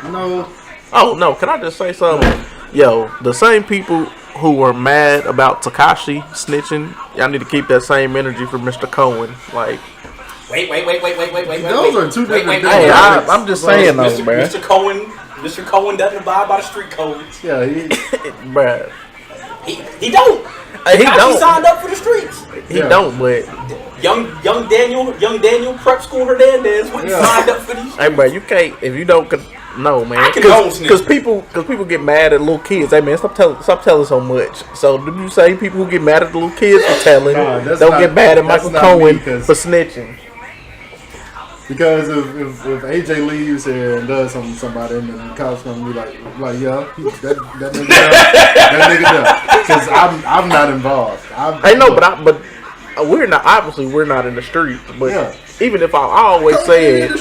No. Oh no! Can I just say something? Yo, the same people who were mad about Tekashi snitching, y'all need to keep that same energy for Mr. Cohen. Like, Wait. Those are two different things. hey, I'm just saying though, man. Mr. Cohen doesn't abide by the street codes. Yeah, Bruh. He don't. He don't. He signed up for the streets. He don't, but Young Daniel prep school Hernandez when he signed up for these. hey, bro, you can't if you don't. No, man. I condone Because people get mad at little kids. Hey, man, stop telling so much. So you say people who get mad at the little kids for telling, don't get mad at Michael Cohen for snitching. Because if AJ leaves here and does something to somebody, and then the cops gonna be like yeah, that nigga does. Because I'm not involved. I know, but we're not. Obviously, we're not in the streets. But even if I always say it,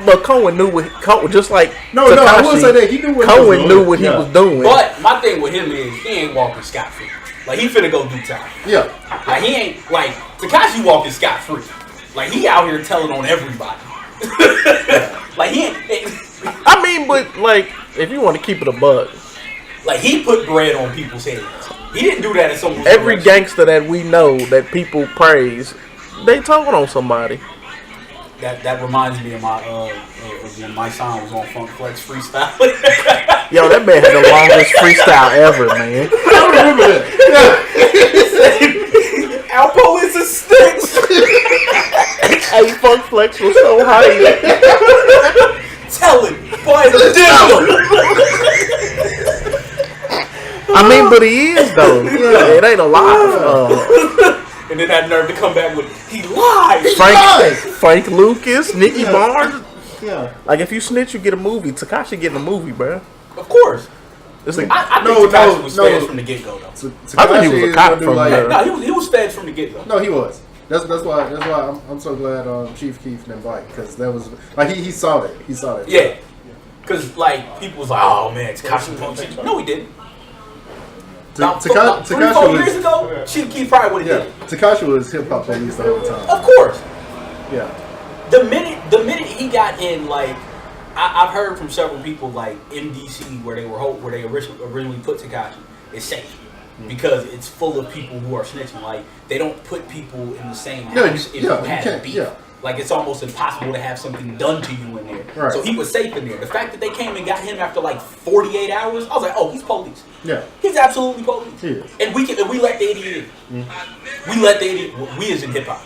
but Cohen knew what just like no, I will say that he knew what Cohen knew what he was doing. But my thing with him is he ain't walking scot free. Like he finna go do time. Yeah. Like he ain't like Tekashi walking scot free. Like he out here telling on everybody. Like he ain't. I mean, but like if you want to keep it a buck, like he put bread on people's heads. He didn't do that at someone's every direction. gangster that we know that people praise, they told on somebody. That reminds me of my when my son was on Funk Flex freestyle. Yo, that man had the longest freestyle ever, man. I remember that. Alpo is a sticks. Hey, Funk Flex was so hype. Tell it, boy, I mean, but he is though. It ain't a lie. And then had nerve to come back with he lied. Frank Lucas, Nicky Barnes. Yeah. Like if you snitch, you get a movie. Tekashi getting a movie, bro. Of course. It's like, I think Tekashi was feds from the get go though. I think he was a cop from there. No, he was feds from the get go. No, he was. That's why I'm so glad Chief Keef didn't bite, because that was like he saw that. He saw that. Yeah. Because like people was like, oh man, Tekashi punked shit. No, he didn't. Tekashi 3-4 years ago, Chief Keef probably would have did it. Tekashi was hip hop police the whole time. Of course. Yeah. The minute he got in, like I've heard from several people, like MDC, where they originally put Tekashi, is safe because it's full of people who are snitching. Like they don't put people in the same house if you have beef. Yeah. Like it's almost impossible to have something done to you in there. Right. So he was safe in there. The fact that they came and got him after like 48 hours, I was like, oh, he's police. Yeah. He's absolutely police. He is. And we let the idiot in. We let the idiot. We as in hip hop.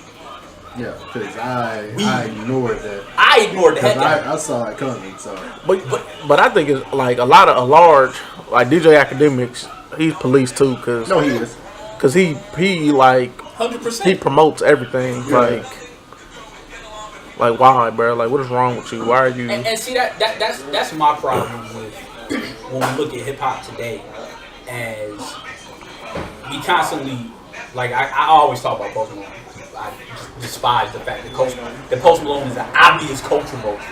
Yeah, because I ignored that. I ignored the heck out of it. I saw it coming. So, but I think it's like a large like DJ Academics. He's police too, cause no, he is. Cause he like 100%. He promotes everything. Yeah. Like why, bro? Like what is wrong with you? Why are you? And see that's my problem with when we look at hip hop today, as we constantly like I always talk about Post Malone. I despise the fact that Post Malone is an obvious culture vulture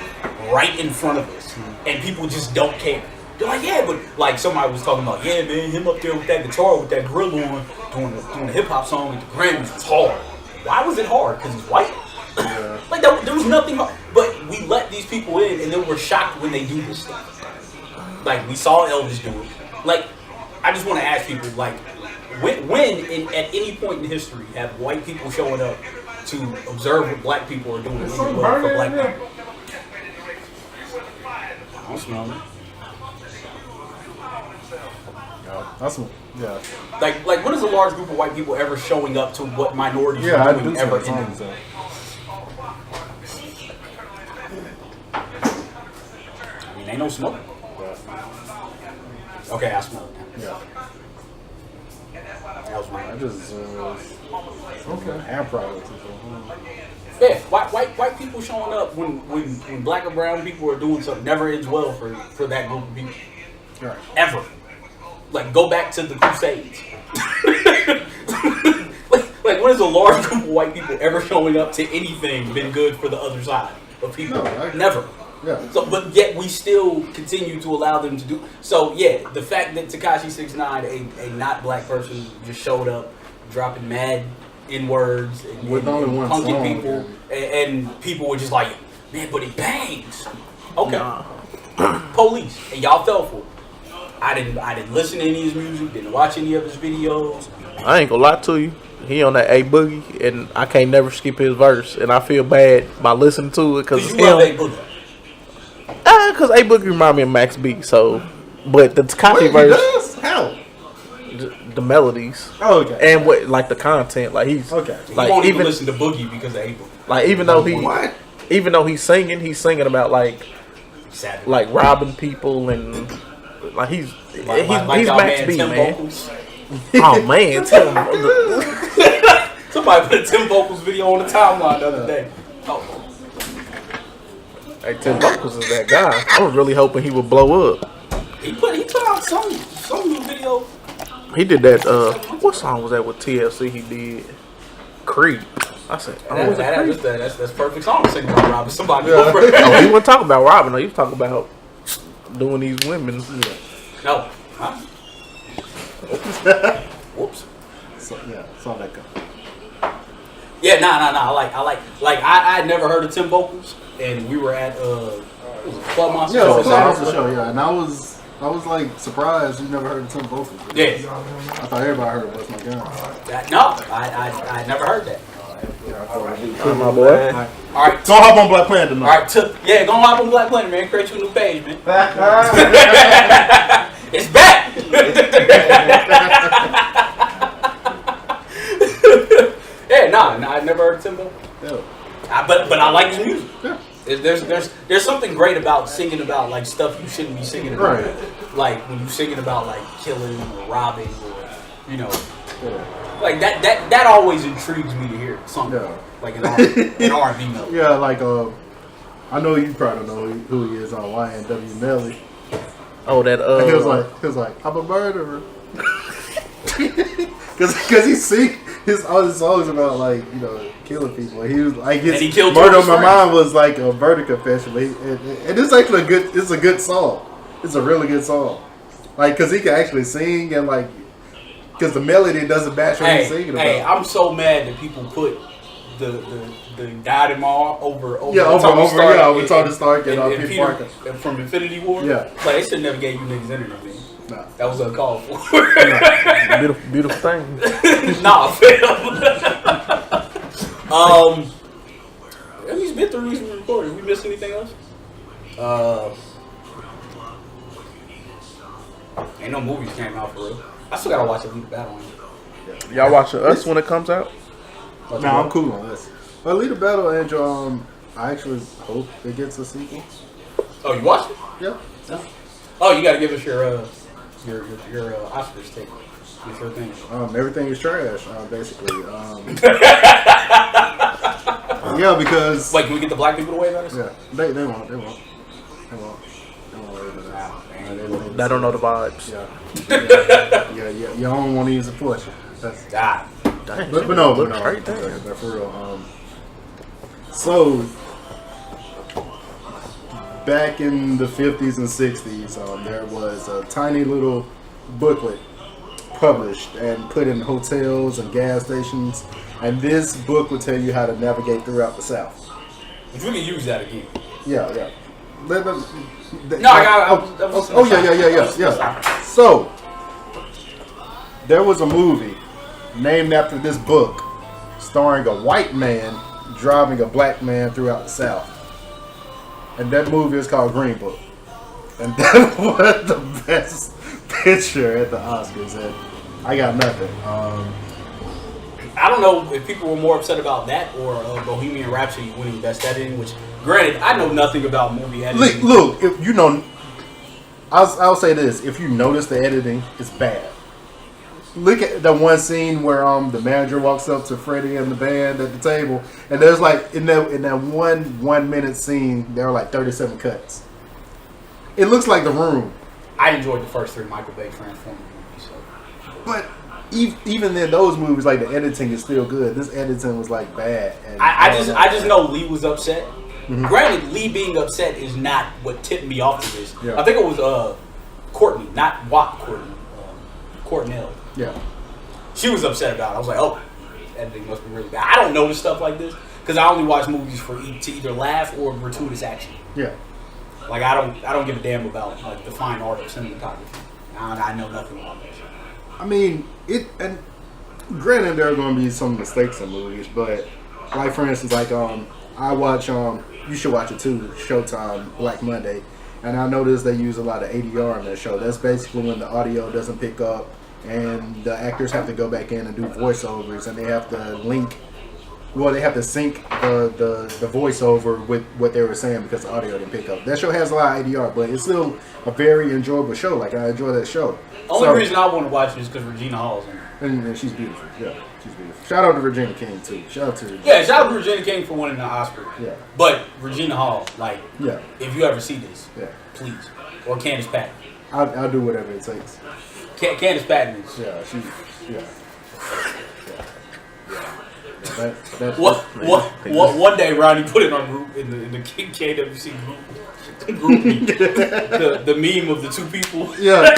right in front of us, and people just don't care. They're like, yeah, but like somebody was talking about, yeah, man, him up there with that guitar with that grill on, doing a hip hop song at the Grammys was hard. Why was it hard? Because he's white. Yeah. Like there was nothing hard. But we let these people in, and then we're shocked when they do this stuff. Like we saw Elvis do it. Like I just want to ask people, like, at any point in history have white people showing up to observe what black people are doing for black people? I don't smell it. Yeah. Like when is a large group of white people ever showing up to what minorities are doing ever in them? I mean, ain't no smoke. Yeah. Okay, I smell it now. Yeah. That was I just hair products. Yeah, white people showing up when black or brown people are doing something never ends well for that group of people. Right. Ever. Like, go back to the Crusades. like, when has a large group of white people ever showing up to anything been good for the other side of people? No, never. Yeah. So, but yet we still continue to allow them to do. So yeah, the fact that Tekashi 6ix9ine, a not black person, just showed up dropping mad N-words and punking people, and people were just like, man, but it bangs. Okay. Nah. Police, and y'all fell for it. I didn't listen to any of his music, didn't watch any of his videos. I ain't gonna lie to you. He on that A Boogie, and I can't never skip his verse, and I feel bad by listening to it because you love A Boogie. Because A Boogie remind me of Max B. So, but the Tekashi verse, how the melodies, and what like the content, like he's like you won't even listen to Boogie because of A Boogie. Like even though he's singing about like robbing people and. Like he's Max B, man. Oh man, somebody put a Tim Vocals video on the timeline the other day. Oh. Hey, Tim Vocals is that guy. I was really hoping he would blow up. He put out some new video. He did that. What song was that with TLC? He did Creep. I said, that's perfect song to sing about robbing somebody. Oh, he wasn't talking about robbing. He was talking about doing these women. Yeah. No. Huh? Whoops. Saw that guy. Yeah, nah. I never heard of Tim Vocals, and we were at Club Monster show. Yeah, Club Monster show. Yeah, and I was like surprised you never heard of Tim Vocals. Yeah. I thought everybody heard of What's My Gun. No, I never heard that. My boy. All right, go hop on Black Planet tonight. All right, go hop on Black Planet, man. Create you a new page, man. It's back. Yeah, I never heard of Timbo. Yeah. But I like his music. Yeah. There's something great about singing about like stuff you shouldn't be singing about. Right. Like when you're singing about like killing or robbing or like that always intrigues me to hear something like an R&B melody. Yeah, like I know you probably don't know who he is on YNW Melly. Oh, that he was like I'm a murderer. Because he sing all his songs about like killing people. He was like his Murder on My Mind was like a murder confession, but and it's actually it's a good song. It's a really good song. Like because he can actually sing and like because the melody doesn't match what he's singing about. Hey, I'm so mad that people put the Died in Ma over Tony Stark and Peter Parker from Infinity War. Yeah, like they should never gave you niggas internet, man. Nah. That was uncalled for. Beautiful thing. Nah, fam. He's been through these recordings. We missed anything else? Ain't no movies came out for real. I still gotta watch Alita Battle. Y'all watching Us when it comes out? Nah, I'm cool on this. Alita Battle, Andrew. I actually hope it gets a sequel. Oh, you watched it? Yeah. Oh, you gotta give us your Oscars take. Your thing. Everything is trash, basically. Yeah, because wait, can we get the black people to wave at us? Yeah, they won't. I don't know the vibes. Yeah. You don't want to use a portion. That's but for real. So back in the 50s and 60s, there was a tiny little booklet published and put in hotels and gas stations, and this book would tell you how to navigate throughout the South. If we can use that again. Yeah. Yeah. So there was a movie named after this book, starring a white man driving a black man throughout the South, and that movie is called Green Book, and that was the best picture at the Oscars. And I got nothing. I don't know if people were more upset about that or Bohemian Rhapsody winning Best Editing, which, granted, I know nothing about movie editing. Look, if you know, I'll say this: if you notice the editing, it's bad. Look at the one scene where the manager walks up to Freddie and the band at the table, and there's like in that 1 minute scene, there are like 37 cuts. It looks like The Room. I enjoyed the first 3 Michael Bay Transformers movies, so. But even in those movies, like the editing is still good. This editing was like bad. And I just know Lee was upset. Mm-hmm. Granted, Lee being upset is not what tipped me off to this. Yeah. I think it was Courtney, not Watt Courtney, Courtnell. Yeah, she was upset about it. I was like, oh, editing must be really bad. I don't notice stuff like this because I only watch movies to either laugh or gratuitous action. Yeah, like I don't give a damn about like the fine art of cinematography. I know nothing about that shit. I mean, and granted there are going to be some mistakes in movies, but like for instance, like I watch you should watch it too, Showtime Black Monday, and I noticed they use a lot of ADR in that show. That's basically when the audio doesn't pick up and the actors have to go back in and do voiceovers, and they have to they have to sync the voiceover with what they were saying because the audio didn't pick up. That show has a lot of ADR, but it's still a very enjoyable show. Like, I enjoy that show. Only reason I want to watch it is because Regina Hall's in it. And she's beautiful. Yeah, she's beautiful. Shout out to Regina King too. Shout out to Regina King for winning the Oscar. Yeah. But Regina Hall, like, yeah, if you ever see this, please, or Candace Patton. I'll do whatever it takes. Candace Patton is. Yeah, One day Ronnie put in our group in the KWC group the meme of the 2 people. Yeah.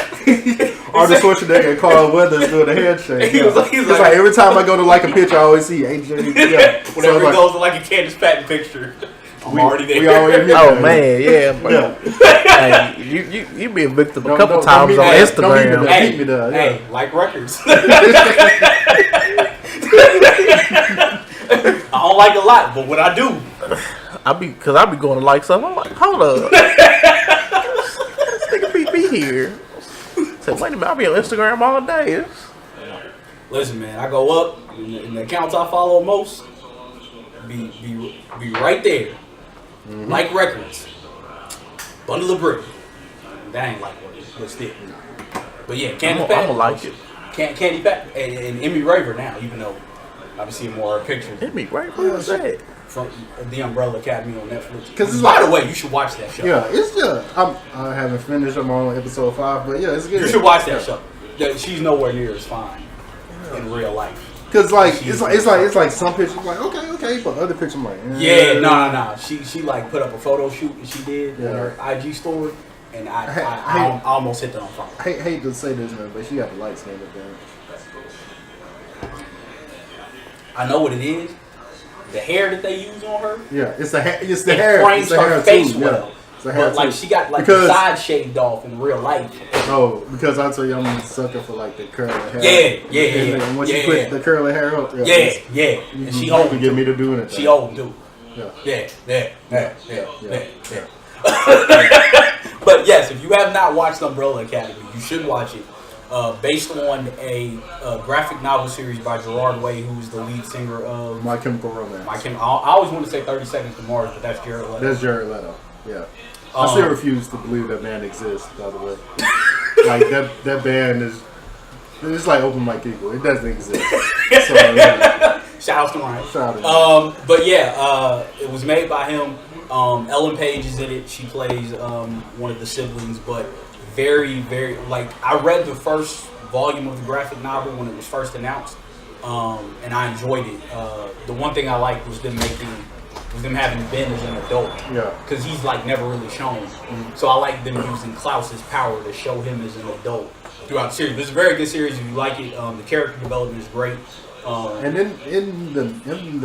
Arnold Schwarzenegger and Carl Weathers doing a handshake. He was like every time I go to like a picture, I always see AJ. Yeah. Whenever it goes to like a Candace Patton picture, I'm already there. We already here. Oh man, yeah. Hey, you been victim a couple times on Instagram. Hey, like records. I don't like a lot, but what I do, I be going to like something. I'm like, hold up, this nigga be here. Say, wait a minute, I be on Instagram all day. Listen, man, I go up and the accounts I follow most be right there. Mm-hmm. Like records, Bundle of Brick. That ain't like records, but still. But yeah, Candace Patton. I'ma like it. Candy Patton and Emmy Raver now, even though I've been seeing more pictures. Emmy Raver, who was that? From the Umbrella Academy on Netflix. Because by the way, you should watch that show. Yeah, it's good. I haven't finished. I'm on episode 5, but yeah, it's good. You should watch that show. She's nowhere near as fine in real life. Because like it's like some pictures I'm like okay, but other pictures I'm like no. She like put up a photo shoot that she did on her IG story, and I almost hit that on fire. I hate to say this, man, but she got the light skin up there. I know what it is. The hair that they use on her. Yeah, it's the hair. It's the hair. Frames it's the her hair face too. well. Yeah. But like she got like the side shaved off in real life. Oh, because I tell you I'm a sucker for like the curly hair. Yeah. And once you put the curly hair up, and she old to get me to doing it. She old too. Yeah. But yes, if you have not watched Umbrella Academy, you should watch it. Based on a graphic novel series by Gerard Way, who's the lead singer of My Chemical Romance. I always want to say 30 Seconds to Mars, but that's Jared Leto. That's Jared Leto. Yeah. I still refuse to believe that band exists, by the way. Like, that band is... It's like Open Mike Eagle. It doesn't exist. So, shout out to Ryan. But yeah, it was made by him. Ellen Page is in it. She plays one of the siblings, but very, very... Like, I read the first volume of the graphic novel when it was first announced, and I enjoyed it. The one thing I liked was them having Ben as an adult. Yeah. Because he's like never really shown. Mm-hmm. So I like them using Klaus's power to show him as an adult throughout the series. It's a very good series if you like it. The character development is great. And then in the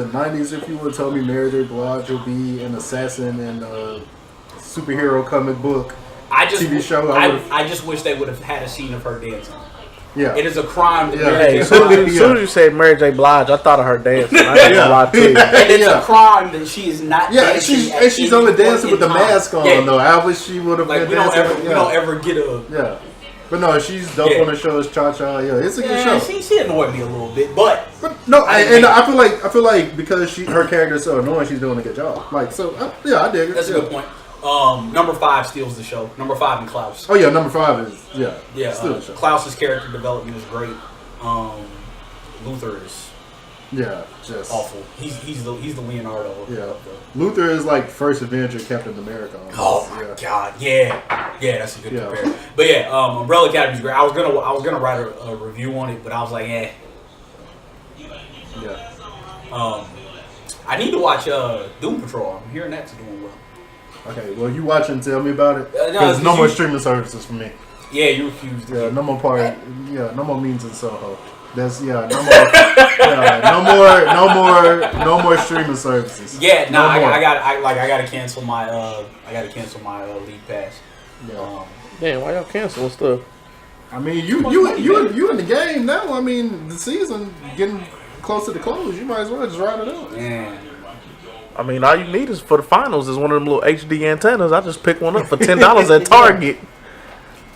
90s, if you would have told me Meredith Blige would be an assassin in a superhero comic book TV show, I just wish they would have had a scene of her dancing. Yeah. It is a crime to Hey, as soon as you said Mary J. Blige, I thought of her dancing. I ain't gonna lie to you. And it's a crime that she is not dancing. She's only dancing with the mask on, though. I wish she would have been dancing. We don't ever get a... Yeah. But no, she's dope on the show. It's Cha-Cha. Yeah, it's a good show. She annoyed me a little bit, but no, I feel like because her character is so annoying, she's doing a good job. Like, so I dig it. That's a good point. Number 5 steals the show. Number 5 and Klaus. Oh yeah, number 5 is steals the show. Klaus's character development is great. Luther is just awful. He's the Leonardo. Luther is like first Avenger Captain America. Oh my god, yeah, that's a good comparison. But Umbrella Academy is great. I was gonna write a review on it, but I was like, I need to watch Doom Patrol. I'm hearing that's doing well. Okay, well, you watch and tell me about it. Because no more streaming services for me. Yeah, you refused. Yeah, no more party. Yeah, no more means in Soho. That's no more streaming services. Yeah, I gotta cancel my league pass. Yeah. Damn, why y'all canceling stuff? I mean, you in the game now. I mean, the season getting close to the close. You might as well just ride it out. Yeah. I mean, all you need is for the finals is one of them little HD antennas. I just pick one up for $10 at Target.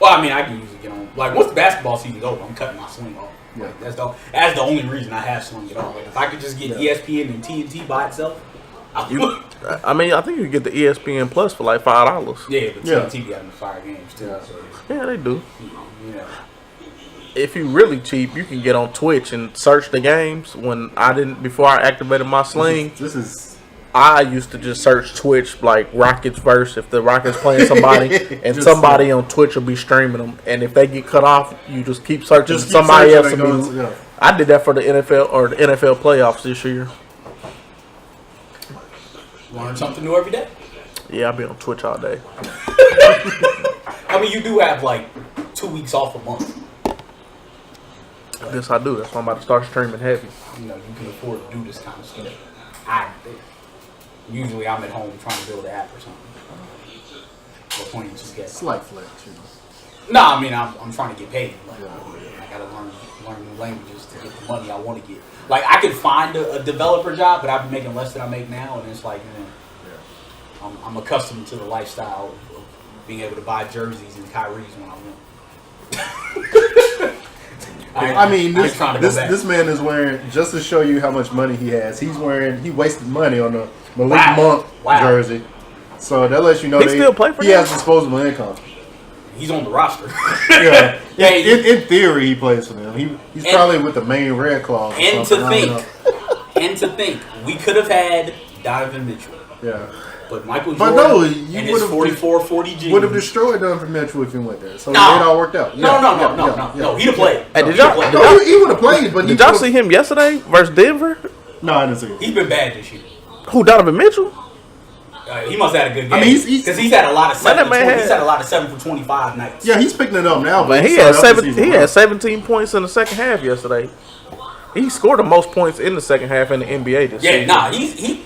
Well, I mean, I can usually get on. Like, once the basketball season's over, I'm cutting my swing off. Yeah. Like, that's the only reason I have swing it off. Like, if I could just get ESPN and TNT by itself, I would. I mean, I think you can get the ESPN Plus for like $5. Yeah, but TNT be having fire games too. Yeah. So Yeah, they do. yeah. If you really cheap, you can get on Twitch and search the games. Before I activated my sling, I used to just search Twitch like Rockets verse. If the Rockets playing somebody, and somebody on Twitch will be streaming them, and if they get cut off, you just keep searching. Somebody else will be. I did that for the NFL or the NFL playoffs this year. Learn something new every day. Yeah, I've been on Twitch all day. I mean, you do have like 2 weeks off a month. Yes, I do. That's why I'm about to start streaming heavy. You know, you can afford to do this kind of stuff. Usually I'm at home trying to build an app or something. What point you just get? Slight flex, No, I mean I'm trying to get paid. Like, I gotta learn new languages to get the money I want to get. Like I could find a developer job, but I've been making less than I make now, and it's like, I'm accustomed to the lifestyle of being able to buy jerseys and Kyrie's when I want. I mean, this man is wearing, just to show you how much money he has, he wasted money on the Malik Monk jersey. So that lets you know still play for he has disposable income. He's on the roster. In theory, he plays for them. He's probably with the main Red Claws. And to think, we could have had Donovan Mitchell. Yeah. But Michael Jordan and his 44-40 G would have destroyed Donovan Mitchell if he went there. So it all worked out. No. He'd have played. Hey, he would have played. But did y'all see him yesterday versus Denver? No, I didn't see him. He's been bad this year. Who, Donovan Mitchell? He must have had a good game. I mean, because he's had a lot of 7 for 25 nights. Yeah, he's picking it up now. But he had 17 points in the second half yesterday. He scored the most points in the second half in the NBA this season.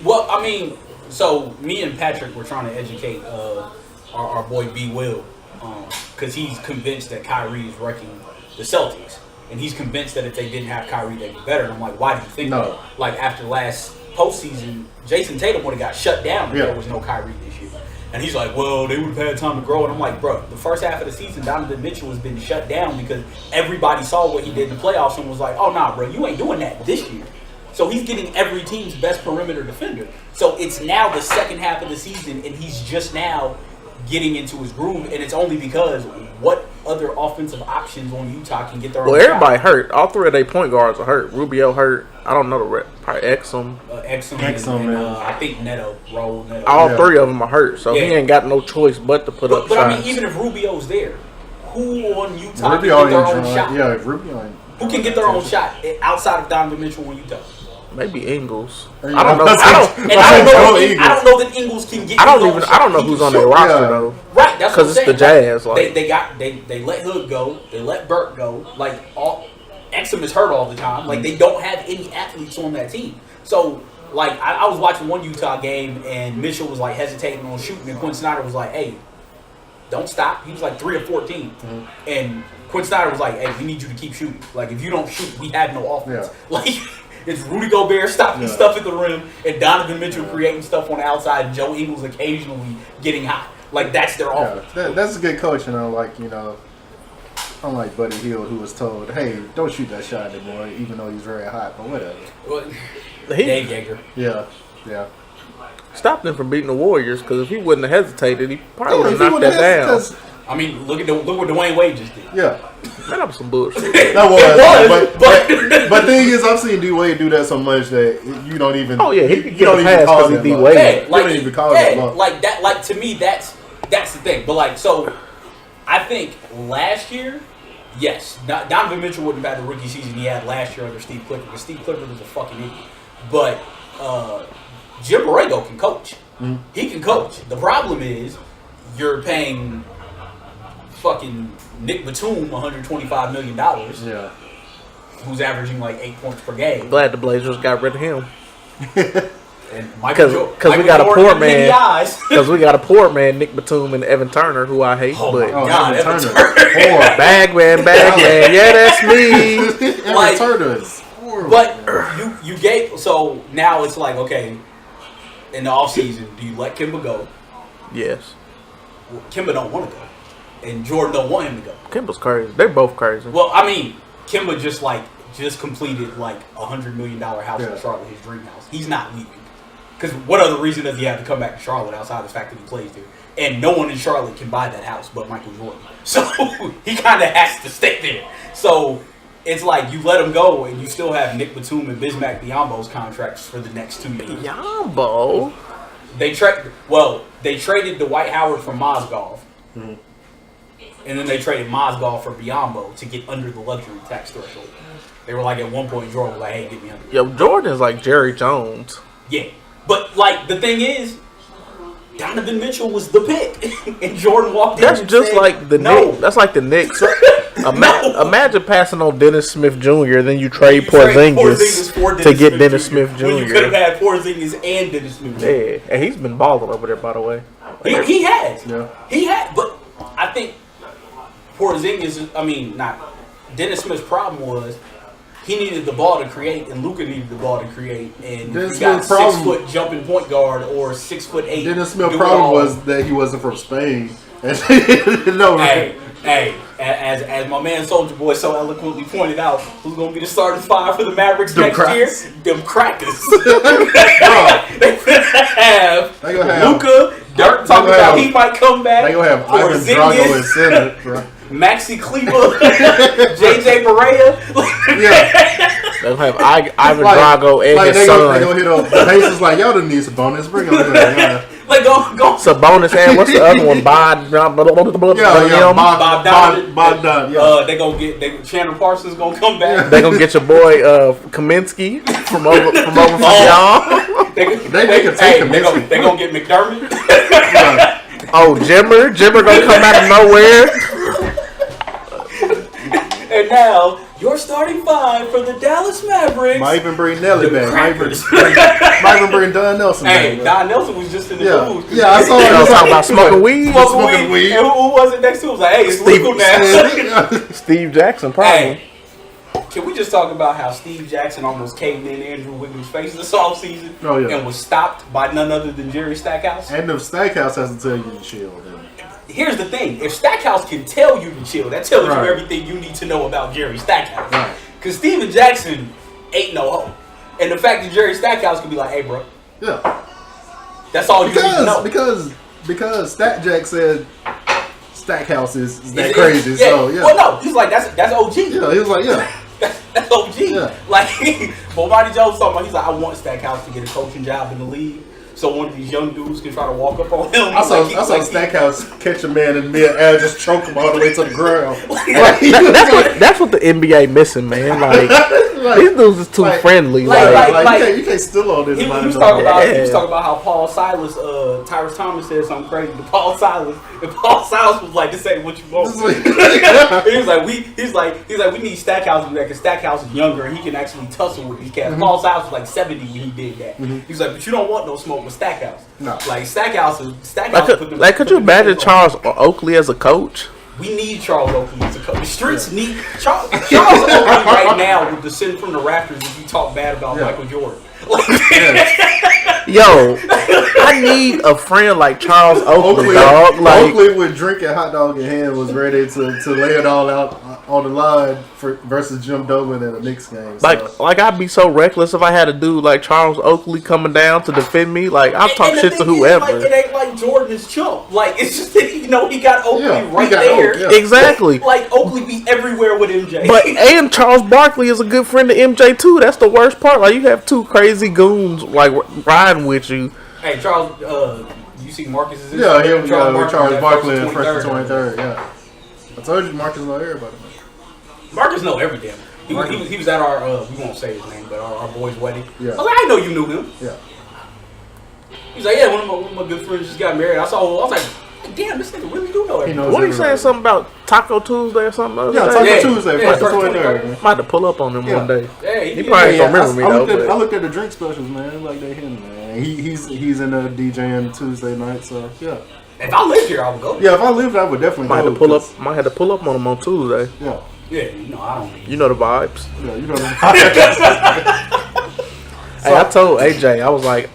Well, I mean, so me and Patrick were trying to educate our boy B. Will because he's convinced that Kyrie is wrecking the Celtics. And he's convinced that if they didn't have Kyrie, they'd be better. And I'm like, why do you think that? Like, after last postseason, Jason Tatum would have got shut down if there was no Kyrie this year. And he's like, well, they would have had time to grow. And I'm like, bro, the first half of the season, Donovan Mitchell has been shut down because everybody saw what he did in the playoffs and was like, oh, nah, bro, you ain't doing that this year. So he's getting every team's best perimeter defender. So it's now the second half of the season, and he's just now getting into his groove, and it's only because what other offensive options on Utah can get their own shot? Everybody hurt. All three of their point guards are hurt. Rubio hurt. I don't know the rest. Probably Exum. Exum, and I think Neto. All three of them are hurt, so he ain't got no choice but to put up shots. But I mean, even if Rubio's there, who on Utah can get their own shot? Yeah, if Rubio who can get their own shot outside of Donovan Mitchell on Utah? Maybe Ingles. I don't know that Ingles can get. I don't know who's on their roster though. Right, that's what I'm saying. Because it's the Jazz. Like they let Hood go. They let Burke go. Like Exum is hurt all the time. Like they don't have any athletes on that team. So like I was watching one Utah game and Mitchell was like hesitating on shooting and Quinn Snyder was like, "Hey, don't stop." He was like 3 of 14, and Quinn Snyder was like, hey, we need you to keep shooting. Like, if you don't shoot, we have no offense. Yeah. Like, it's Rudy Gobert stopping stuff at the rim and Donovan Mitchell creating stuff on the outside and Joe Ingles occasionally getting hot. Like, that's their offense. That's a good coach, like, unlike Buddy Hield, who was told, hey, don't shoot that shot anymore, even though he's very hot, but whatever. Well, Dave Yeager. Yeah. Stopped him from beating the Warriors, because if he wouldn't have hesitated, he probably would have knocked that down. I mean, look what Dwayne Wade just did. Yeah. Man, that was some bullshit. That was. But the thing is, I've seen D Wade do that so much that you don't even. Oh yeah, he can get a pass because he's D Wade. Yeah, like, you don't even call it like that. Like, to me, that's the thing. But like, so I think last year, yes, Donovan Mitchell wouldn't have had the rookie season he had last year under Steve Clifford, because Steve Clifford was a fucking idiot. But Jim Borrego can coach. Mm-hmm. He can coach. The problem is you're paying fucking Nick Batum $125 million. Yeah. Who's averaging like 8 points per game. Glad the Blazers got rid of him. Because we got a poor man. Because we got a poor man, Nick Batum and Evan Turner, who I hate. Evan Turner. Poor bagman. Yeah, that's me. Evan Turner is horrible. But you gave, so now it's like, okay, in the offseason, do you let Kemba go? Yes. Well, Kemba don't want to go. And Jordan don't want him to go. Kemba's crazy. They're both crazy. Well, I mean, Kemba just completed like $100 million house in Charlotte, his dream house. He's not leaving. Because what other reason does he have to come back to Charlotte outside the fact that he plays there? And no one in Charlotte can buy that house but Michael Jordan. So he kind of has to stay there. So it's like you let him go and you still have Nick Batum and Bismack Biyombo's contracts for the next 2 years. Biyombo? They traded Dwight Howard for Mozgov. Mm-hmm. And then they traded Mozgov for Biyombo to get under the luxury tax threshold. They were like, at one point, Jordan was like, hey, get me under. Yo, Jordan is like Jerry Jones. Yeah. But, like, the thing is, Donovan Mitchell was the pick. And Jordan walked in and just said, like the Knicks. That's like the Knicks. Imagine passing on Dennis Smith Jr., then you trade Porzingis to get Dennis Smith Jr. When you could have had Porzingis and Dennis Smith Jr. Yeah, and he's been balling over there, by the way. He has. Yeah. He had. But I think Dennis Smith's problem was he needed the ball to create, and Luka needed the ball to create, and you got 6 foot jumping point guard or 6'8". Dennis Smith's problem was that he wasn't from Spain. Hey, as my man Soulja Boy so eloquently pointed out, who's gonna be the starting five for the Mavericks next year? Them crackers. They have Luka. Dirk talking about he might come back. They gonna have Ivan Drago in center, bro. Maxi Kleber, JJ Barea. They'll have Ivan Drago and his son. They gonna hit up the Pacers like, y'all didn't need Sabonis. Bring him in. Like go. Sabonis and what's the other one? Bob Down. They gonna get Chandler Parsons gonna come back. They gonna get your boy Kaminsky from over from y'all. They can take Kaminsky. They gonna get McDermott. Oh, Jimmer gonna come out of nowhere. And now, your starting five for the Dallas Mavericks. Might even bring Nelly back. Might even bring Don Nelson back. Hey, Don Nelson was just in the booth. Yeah, I saw him. He was talking about smoking weed. Smoking weed. And who was it next to him? Was like, hey, it's legal now. Steve Jackson, probably. Hey, can we just talk about how Steve Jackson almost caved in Andrew Wiggins' face this offseason and was stopped by none other than Jerry Stackhouse? And if Stackhouse has to tell you to chill, then. Here's the thing. If Stackhouse can tell you to chill, that tells you everything you need to know about Jerry Stackhouse. Because Steven Jackson ain't no hoe. And the fact that Jerry Stackhouse can be like, hey, bro. Yeah. That's all you need to know. Because Stack Jack said Stackhouse is that crazy. Yeah. So, yeah. Well, no. He's like, that's OG. Yeah, he was like, yeah. That's OG. Yeah. Like, Bomani Jones talking about, he's like, I want Stackhouse to get a coaching job in the league. So one of these young dudes can try to walk up on him. I saw Stackhouse catch a man in mid-air, just choke him all the way to the ground. That's what the NBA missing, man. Like these dudes is too friendly. You can't steal all this. He was talking about how Paul Silas, Tyrese Thomas said something crazy to Paul Silas, and Paul Silas was like, "This ain't what you want." He was like, we need Stackhouse to do that because Stackhouse is younger and he can actually tussle with these cats. Mm-hmm. Paul Silas was like 70 when he did that. Mm-hmm. He was like, but you don't want no smoke with Stackhouse. No. Like Stackhouse. Could you imagine Charles Oakley as a coach? We need Charles Oakley to come. The streets need Charles Oakley right now would descend from the rafters if you talk bad about Michael Jordan. Yo, I need a friend like Charles Oakley, dog. Like Oakley would drink a hot dog in hand, was ready to lay it all out on the line versus Jim Dolan in a Knicks game. So. Like I'd be so reckless if I had a dude like Charles Oakley coming down to defend me. Like I'll talk shit to whoever. It ain't like Jordan is chump. Like it's just that he got Oakley there. Exactly. Like Oakley be everywhere with MJ. But and Charles Barkley is a good friend to MJ too. That's the worst part. Like you have two crazy goons like riding with you. Hey Charles, you see Marcus's Instagram? Yeah, here we go with Charles Barkley and first 23rd. Yeah, I told you Marcus know everybody. Marcus know every damn. He was at our we won't say his name, but our boy's wedding. Yeah. I was like, I know you knew him. Yeah. He's like, yeah, one of my good friends just got married. I was like, damn, this nigga really do know everything. What are you saying? Something about Taco Tuesday or something? Yeah, Taco Tuesday, first 23rd. I might have to pull up on him one day. Yeah, he probably don't remember me though. I looked at the drink specials, man. Like they him, man. He's in the DJing Tuesday night, so yeah. If I lived here, I would go. Yeah, if I lived, I would definitely might go. Have to pull up on him on Tuesday. Yeah. Yeah, I don't. You know the vibes. Yeah, you know the vibes. Hey, I told AJ, I was like,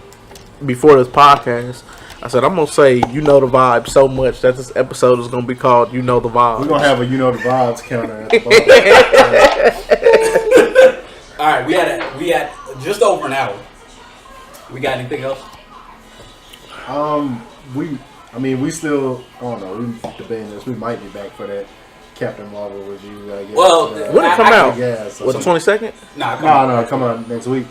before this podcast, I said, I'm going to say, you know the vibes so much that this episode is going to be called, You Know the Vibes. We're going to have a You Know the Vibes counter at the bottom. All right, we had just over an hour. We got anything else? We still, I don't know, we debating this. We might be back for that Captain Marvel review, I guess. Well, when it come out? What, the 22nd? No, come on next week.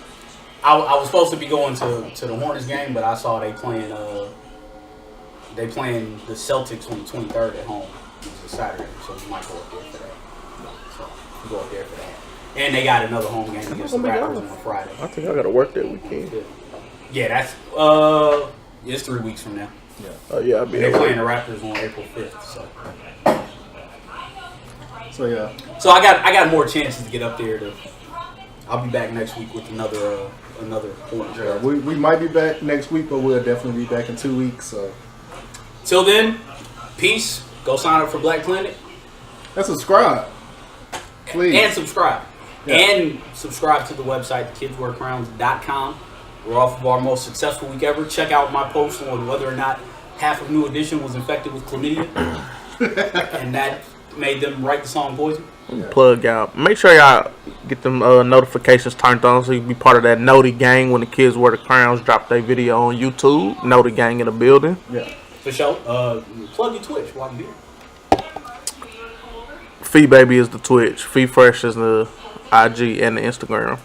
I was supposed to be going to the Hornets game, but I saw they playing the Celtics on the 23rd at home. It was a Saturday, so we might go up there for that. So we go up there for that. And they got another home game against the Raptors on Friday. I think I got to work that weekend. Yeah, that's it's 3 weeks from now. Yeah. I'll be. They're playing the Raptors on April 5th. So yeah. So I got more chances to get up there. I'll be back next week with another Hornets. Yeah, we might be back next week, but we'll definitely be back in 2 weeks. So till then, peace. Go sign up for Black Planet. And subscribe. Please. And subscribe. Yeah. And subscribe to the website, kidswearcrowns.com. We're off of our most successful week ever. Check out my post on whether or not half of New Edition was infected with chlamydia. And that made them write the song Poison. Plug out. Make sure y'all get them notifications turned on so you can be part of that Noti gang when the Kids Wear the Crowns drop their video on YouTube. Noti gang in the building. Yeah. For sure. Plug your Twitch while you're here. Phee Baby is the Twitch. Phee Fresh is the IG and the Instagram.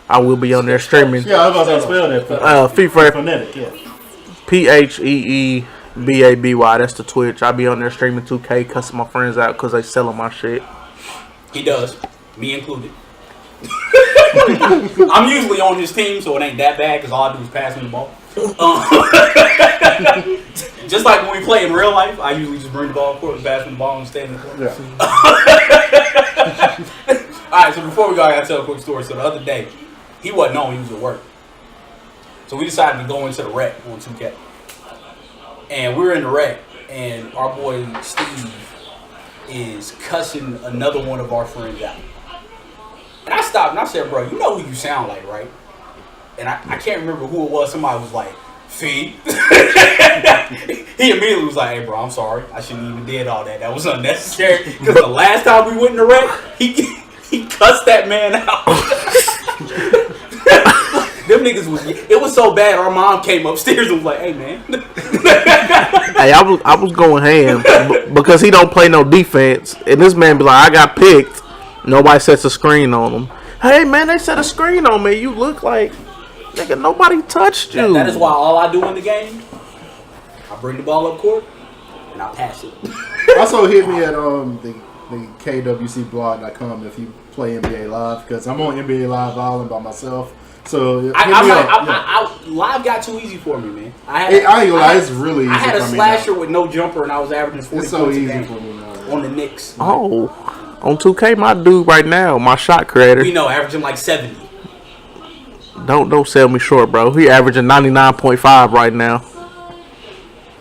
I will be on there streaming. Yeah, I was about to spell that. Phee Fresh. Phonetic, yeah. PheeBaby. That's the Twitch. I'll be on there streaming 2K, cussing my friends out because they selling my shit. He does. Me included. I'm usually on his team, so it ain't that bad because all I do is pass him the ball. Just like when we play in real life, I usually just bring the ball up court and pass him the ball and stand in the court. Yeah. Alright, so before we go, I gotta tell a quick story. So the other day, he wasn't on, he was at work. So we decided to go into the rec on 2K. And we were in the rec, and our boy Steve is cussing another one of our friends out. And I stopped and I said, bro, you know who you sound like, right? And I can't remember who it was. Somebody was like, Phee. He immediately was like, hey, bro, I'm sorry. I shouldn't even did all that. That was unnecessary. Because the last time we went in the rec, he cussed that man out. Them niggas it was so bad, our mom came upstairs and was like, hey, man. Hey, I was going ham because he don't play no defense. And this man be like, I got picked. Nobody sets a screen on him. Hey, man, they set a screen on me. You look like, nigga, nobody touched you. That is why all I do in the game, I bring the ball up court and I pass it. Also hit me at the kwcblog.com if you play NBA Live, because I'm on NBA Live Island by myself. So I live got too easy for me, man. I ain't gonna lie, it's really easy. I had a slasher with no jumper and I was averaging 40 it's so points easy a game for me now. on the Knicks. Oh, on 2K, my dude right now, my shot creator. We know, averaging like 70. Don't sell me short, bro. He averaging 99.5 right now.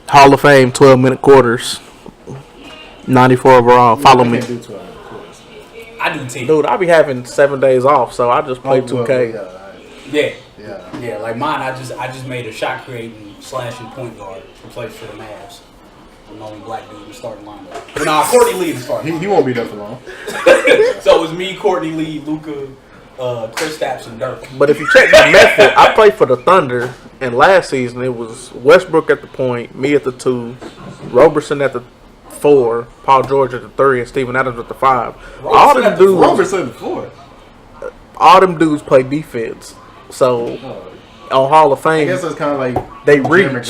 Hall of Fame 12-minute quarters. 94 overall. Follow me. I can't do 12. I do 10. Dude, I be having 7 days off, so I just play 2K. Yeah. Like mine, I just made a shot creating slashing point guard to play for the Mavs. I'm the only black dude in the starting lineup. But nah, Courtney Lee is starting. He won't be there for long. So it was me, Courtney Lee, Luka, Chris Stapps, and Dirk. But if you check my method, I played for the Thunder, and last season it was Westbrook at the point, me at the 2, Roberson at the 4, Paul George at the 3, and Steven Adams at the 5. All them dudes. Roberson at the 4. All them dudes play defense. So on Hall of Fame, I guess it's kind of like they reach.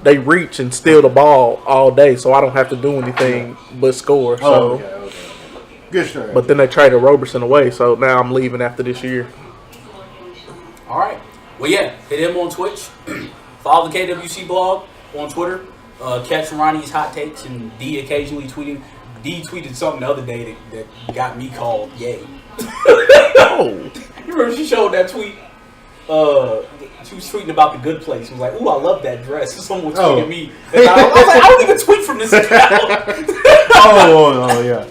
They reach and steal the ball all day, so I don't have to do anything but score. So, okay. Good strategy. But then they traded Roberson away, so now I'm leaving after this year. All right. Well, yeah, hit him on Twitch. Follow the KWC blog on Twitter. Catch Ronnie's hot takes and D occasionally tweeting. D tweeted something the other day that got me called yay. Oh. You remember she showed that tweet? She was tweeting about the good place. She was like, "Ooh, I love that dress." Someone tweeted me. And I was like, "I don't even tweet from this account." Yeah.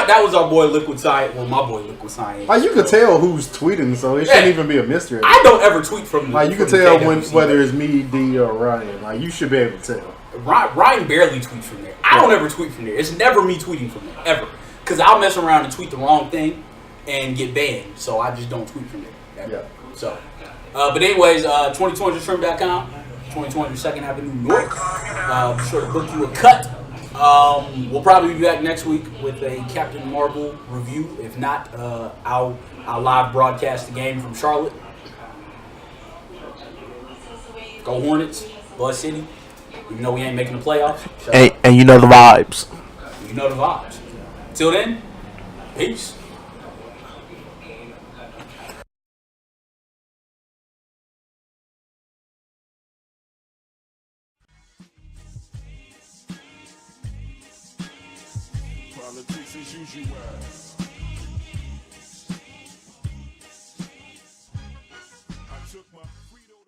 That was our boy Liquid Science. Well, my boy Liquid Science. Like you could tell who's tweeting, so it shouldn't even be a mystery. I don't ever tweet from. Like you can tell whether it's me, D, or Ryan. Like you should be able to tell. Ryan barely tweets from there. I don't ever tweet from there. It's never me tweeting from there ever, because I'll mess around and tweet the wrong thing and get banned. So I just don't tweet from there. Ever. Yeah. So. But anyways, 2020shrimp.com, 2020 2nd Avenue North. Be sure to book you a cut. We'll probably be back next week with a Captain Marvel review. If not, I'll live broadcast the game from Charlotte. Go Hornets, Buzz City. Even though we ain't making the playoffs. And you know the vibes. You know the vibes. Till then, peace. Politics as usual. I took my freedom.